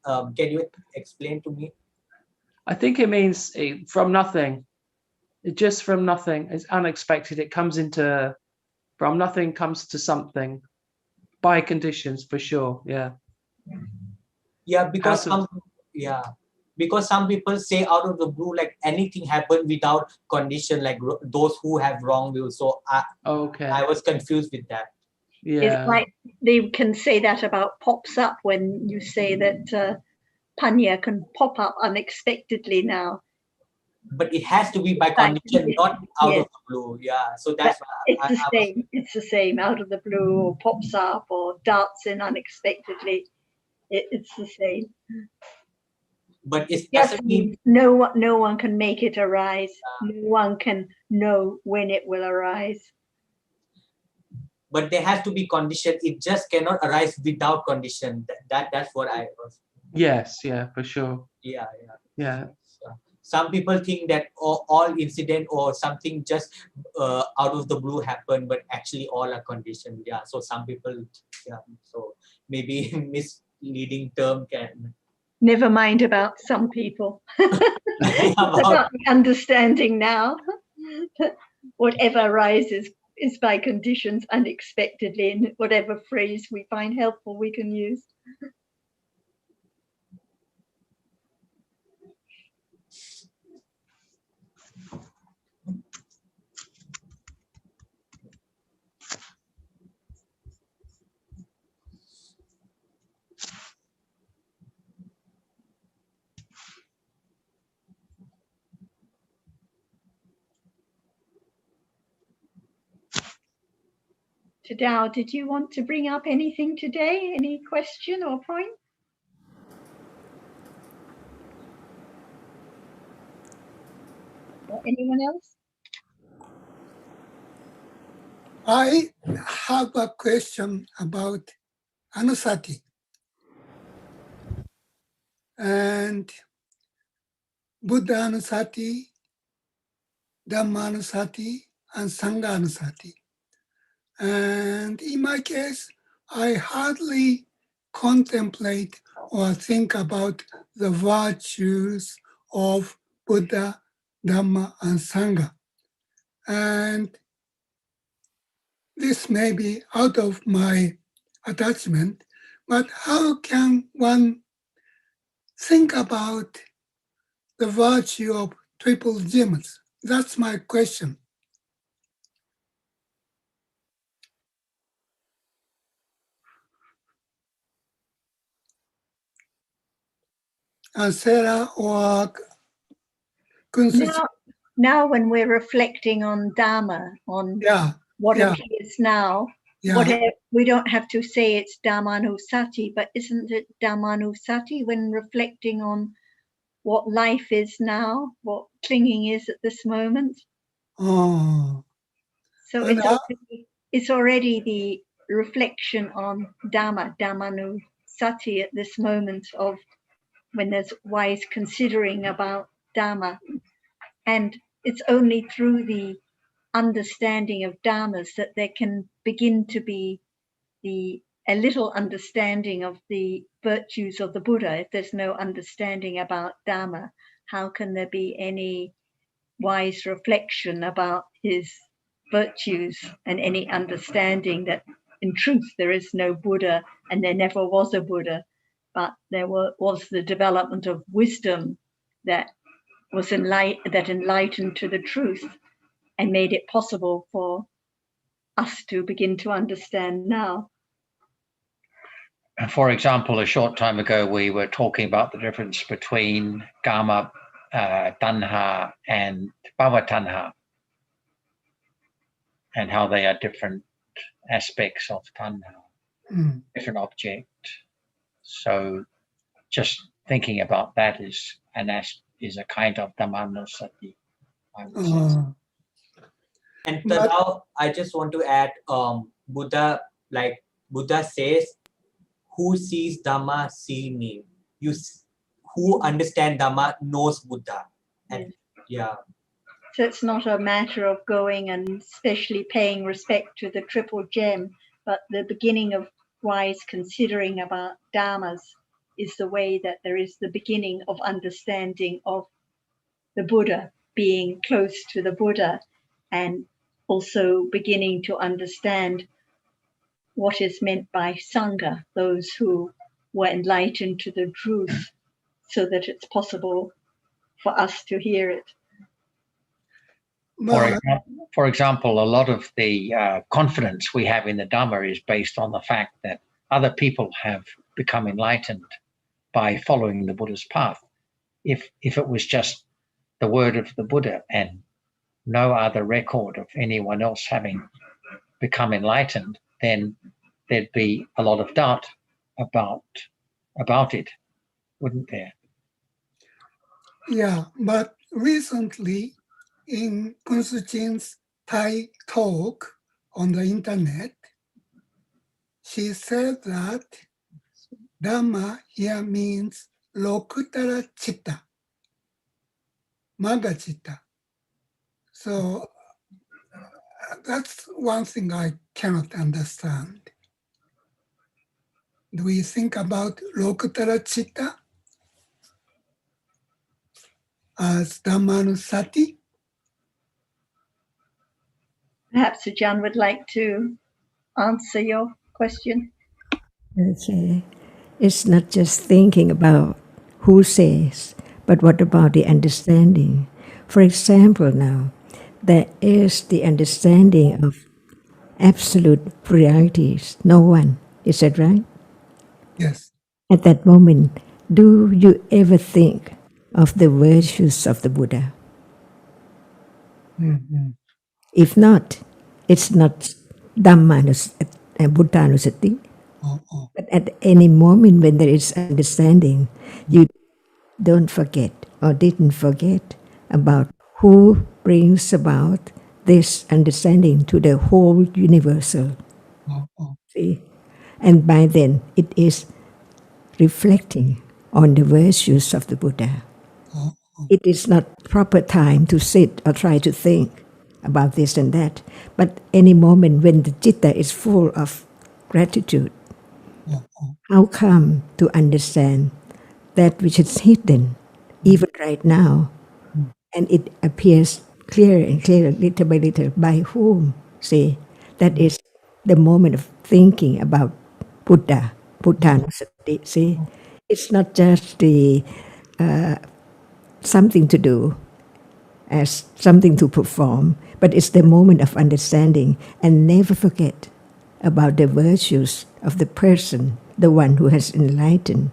Can you explain to me? I think it means from nothing. It just from nothing. It's unexpected. It comes into from nothing comes to something by conditions for sure. Yeah. Yeah, because because some people say out of the blue, like anything happened without condition, like those who have wrong will. So I was confused with that. Yeah. It's like they can say that about pops up when you say that Panya can pop up unexpectedly now. But it has to be by condition, not out of the blue. Yeah, so that's why it's the same. It's the same. Out of the blue, or pops up, or darts in unexpectedly. It's the same. But it doesn't mean no one can make it arise. No one can know when it will arise. But there has to be condition. It just cannot arise without condition. That's what I was. Yes, yeah, for sure. Yeah. Some people think that all incident or something just out of the blue happen, but actually all are conditioned. Yeah. So some people, so maybe misleading term can. Never mind about some people. about the understanding now. Whatever arises is by conditions unexpectedly, and whatever phrase we find helpful we can use. Tadao, did you want to bring up anything today? Any question or point? Anyone else? I have a question about Anusati. And Buddha Anusati, Dhamma Anusati, and Sangha Anusati. And in my case, I hardly contemplate or think about the virtues of Buddha, Dhamma, and Sangha. And this may be out of my attachment, but how can one think about the virtue of triple gems? That's my question. And Sarah or Kunsuchi. Now when we're reflecting on Dhamma, on what appears now, we don't have to say it's Dhammanusati, but isn't it Dhammanusati when reflecting on what life is now, what clinging is at this moment? Oh. So it's already the reflection on Dhamma, Dhammanusati at this moment of when there's wise considering about Dhamma. And it's only through the understanding of dhammas that there can begin to be a little understanding of the virtues of the Buddha. If there's no understanding about Dhamma, how can there be any wise reflection about his virtues and any understanding that in truth there is no Buddha and there never was a Buddha, but there was the development of wisdom that was enlightened to the truth and made it possible for us to begin to understand now. For example, a short time ago, we were talking about the difference between Kama Tanha and Bhava Tanha, and how they are different aspects of Tanha, different object. So just thinking about that is a kind of Dhammanusati, I would say. And now I just want to add, Buddha says, who sees Dhamma see me. Who understand Dhamma knows Buddha. And so it's not a matter of going and especially paying respect to the triple gem, but the beginning of wise considering about dhammas is the way that there is the beginning of understanding of the Buddha, being close to the Buddha, and also beginning to understand what is meant by Sangha, those who were enlightened to the truth, so that it's possible for us to hear it. For example, a lot of the confidence we have in the Dhamma is based on the fact that other people have become enlightened by following the Buddha's path. If it was just the word of the Buddha and no other record of anyone else having become enlightened, then there'd be a lot of doubt about it, wouldn't there? Yeah, but recently in Kunsuchin's Thai talk on the internet, she said that Dhamma here means Lokutara Chitta, Magga Chitta. So that's one thing I cannot understand. Do we think about Lokutara Chitta as Dhammanusati? Perhaps Ajahn would like to answer your question. Okay. It's not just thinking about who says, but what about the understanding? For example, now, there is the understanding of absolute realities, no one. Is that right? Yes. At that moment, do you ever think of the virtues of the Buddha? Mm-hmm. If not, it's not Buddhanusati. But at any moment when there is understanding, you don't forget or didn't forget about who brings about this understanding to the whole universal. See? And by then it is reflecting on the virtues of the Buddha. It is not proper time to sit or try to think about this and that, but any moment when the citta is full of gratitude, how come to understand that which is hidden, even right now, and it appears clearer and clearer, little by little, by whom? See, that is the moment of thinking about Buddha, Buddhanusati. See, it's not just the something to do, as something to perform, but it's the moment of understanding, and never forget about the virtues of the person, the one who has enlightened,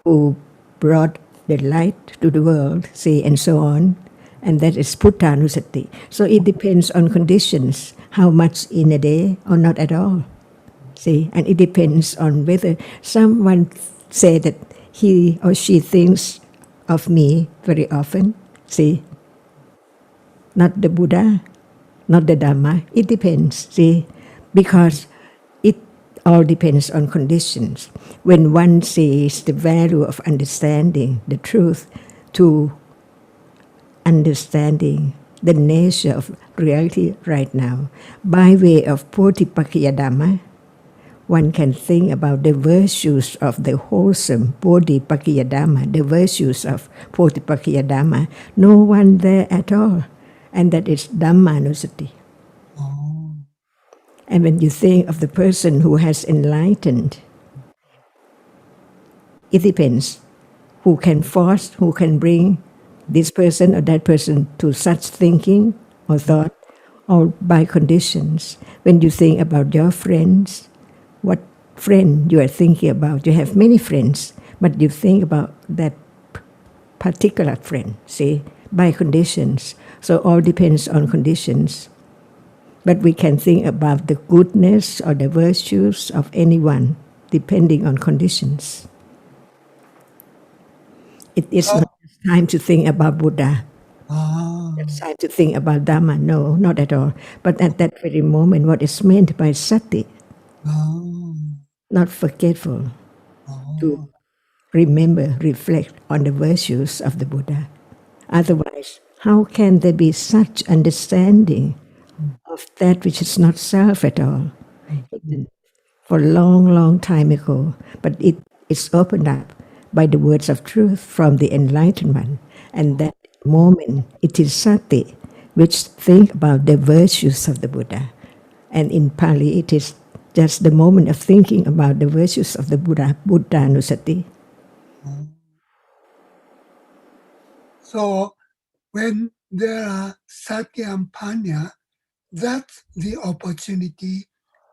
who brought the light to the world, see, and so on. And that is Buddhanusati. So it depends on conditions, how much in a day or not at all. See, and it depends on whether someone say that he or she thinks of me very often. See, not the Buddha, not the Dhamma. It depends. See, because it all depends on conditions. When one sees the value of understanding the truth to understanding the nature of reality right now, by way of Bodhipakkhiya Dhamma, one can think about the virtues of the wholesome Bodhipakkhiya Dhamma, the virtues of Bodhipakkhiya Dhamma. No one there at all. And that is Dhammanusati. And when you think of the person who has enlightened, it depends who can force, who can bring this person or that person to such thinking or thought, or by conditions. When you think about your friends, what friend you are thinking about? You have many friends, but you think about that particular friend, see, by conditions. So all depends on conditions. But we can think about the goodness or the virtues of anyone, depending on conditions. It is not time to think about Buddha. It's time to think about Dhamma. No, not at all. But at that very moment, what is meant by sati, not forgetful, to remember, reflect on the virtues of the Buddha. Otherwise, how can there be such understanding of that which is not self at all? For a long, long time ago, but it is opened up by the words of truth from the enlightened one. And that moment, it is sati, which think about the virtues of the Buddha. And in Pali, it is just the moment of thinking about the virtues of the Buddha, Buddhanusati. So when there are sati and panya, that's the opportunity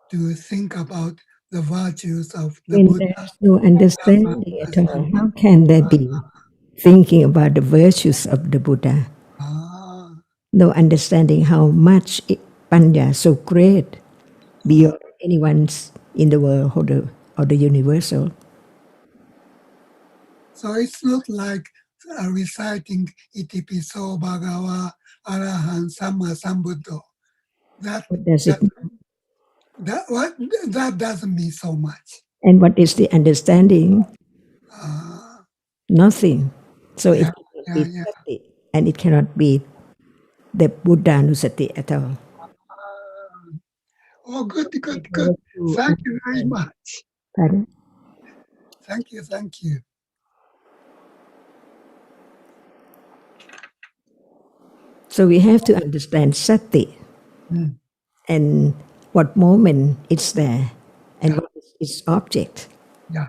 to think about the virtues of the When Buddha. there's no understanding at all, how can there be thinking about the virtues of the Buddha? No understanding how much panya so great beyond anyone's in the world or the universal. So it's not like reciting Itipiso Bhagava Arahan Samma Sambuddho. What does it mean? That doesn't mean so much. And what is the understanding? Nothing. So it cannot be sati, and it cannot be the Buddhanusati at all. Oh, good. Thank you very much. Pardon? Thank you. So we have to understand sati and what moment it's there and what is its object. Yeah.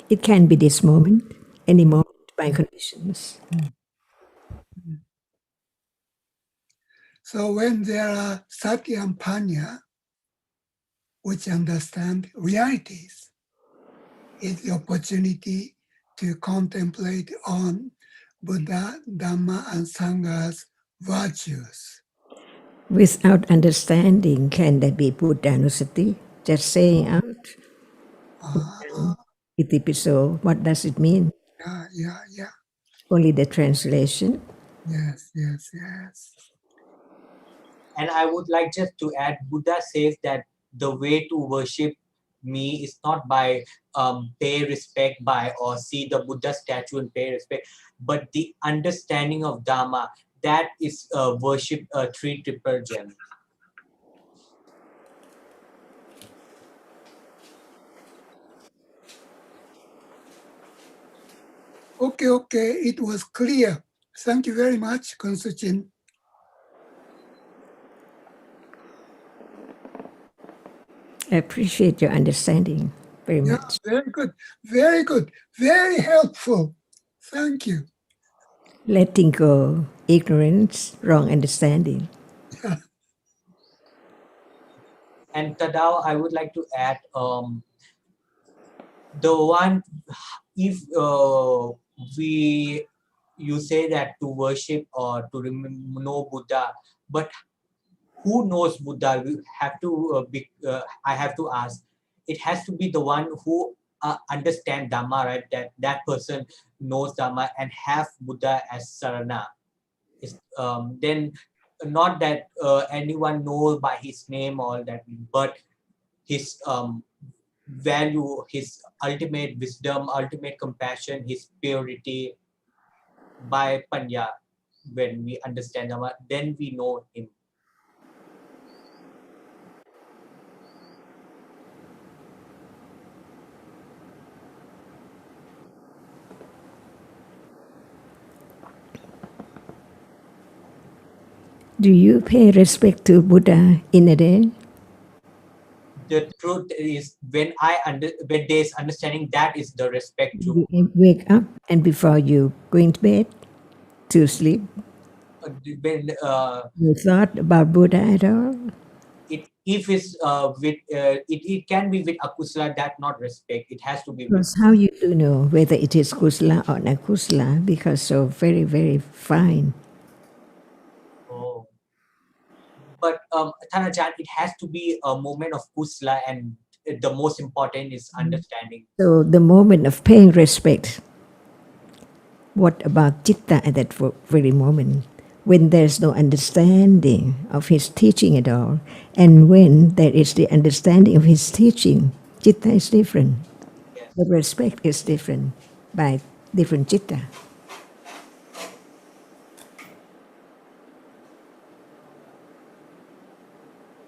It can be this moment, any moment by conditions. So when there are sati and panya, which understand realities, it's the opportunity to contemplate on Buddha, Dhamma, and Sangha's virtues. Without understanding, can there be Buddhanusati? Just saying out. Itipiso, what does it mean? Yeah. Only the translation. Yes. And I would like just to add, Buddha says that the way to worship me is not by pay respect by or see the Buddha statue and pay respect, but the understanding of Dhamma, that is worship three triple gems. Okay. It was clear. Thank you very much, Ajahn Sujin. I appreciate your understanding very much. Very good. Very helpful. Thank you. Letting go ignorance, wrong understanding. And Tadao, I would like to add, the one, if you say that to worship or to know Buddha, but who knows Buddha? We have to I have to ask. It has to be the one who understand Dhamma, right? That person knows Dhamma and have Buddha as Sarana. Then not that anyone knows by his name all that, but his value, his ultimate wisdom, ultimate compassion, his purity by Panya. When we understand Dhamma, then we know him. Do you pay respect to Buddha in a day? The truth is, when there's understanding, that is the respect to. You wake up and before you go into bed to sleep, When you thought about Buddha at all? if it's with it can be with akusala, that not respect. It has to be with. Because how you do know whether it is kusala or nakusala? Because so very, very fine. Oh. But Thanajan, it has to be a moment of kusala, and the most important is understanding. So the moment of paying respect, what about citta at that very moment? When there's no understanding of his teaching at all, and when there is the understanding of his teaching, citta is different. Yes. The respect is different by different citta.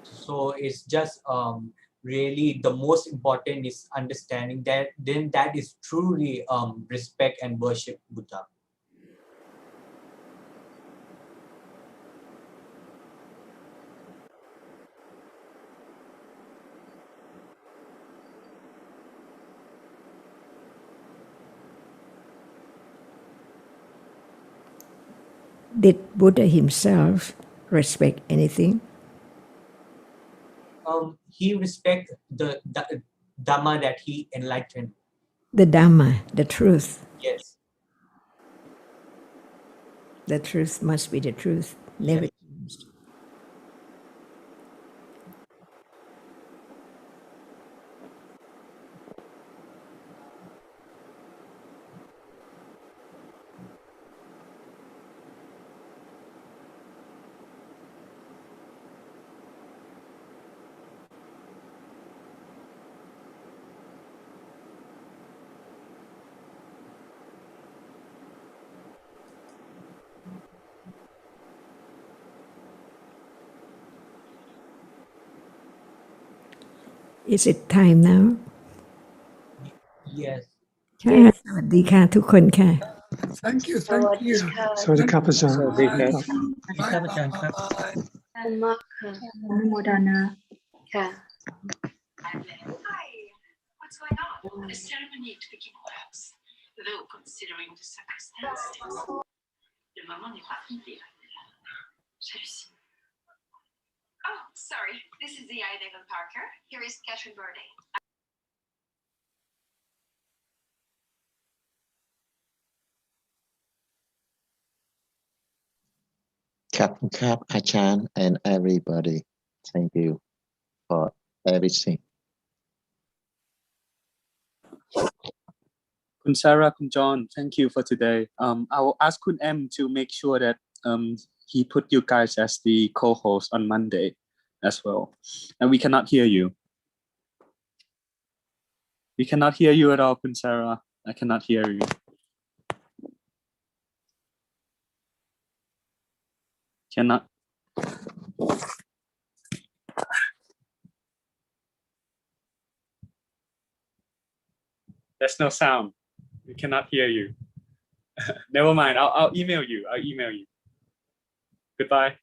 So it's just really the most important is understanding that. Then that is truly respect and worship Buddha. Did Buddha himself respect anything? He respect the Dhamma that he enlightened. The Dhamma, the truth. Yes. The truth must be the truth, never changed. Is it time now? Yes. ค่ะสวัสดีค่ะทุกคนค่ะ Thank you. So the Kapazan. สวัสดีครับ Bye. อาจารย์ครับ Modana. Hi, what's going on? A ceremony to begin perhaps, though considering the circumstances. Le moment n'est pas arrivé. J'hallucine. Oh, sorry. This is the Devon Parker. Here is Catherine Burney. ครับ Ajahn and everybody. Thank you for everything. Kun Sarah, Kun John, thank you for today. I will ask Kun M to make sure that he put you guys as the co-host on Monday as well. And we cannot hear you. We cannot hear you at all, Kun Sarah. I cannot hear you. Cannot. There's no sound. We cannot hear you. Never mind. I'll email you. I'll email you. Goodbye.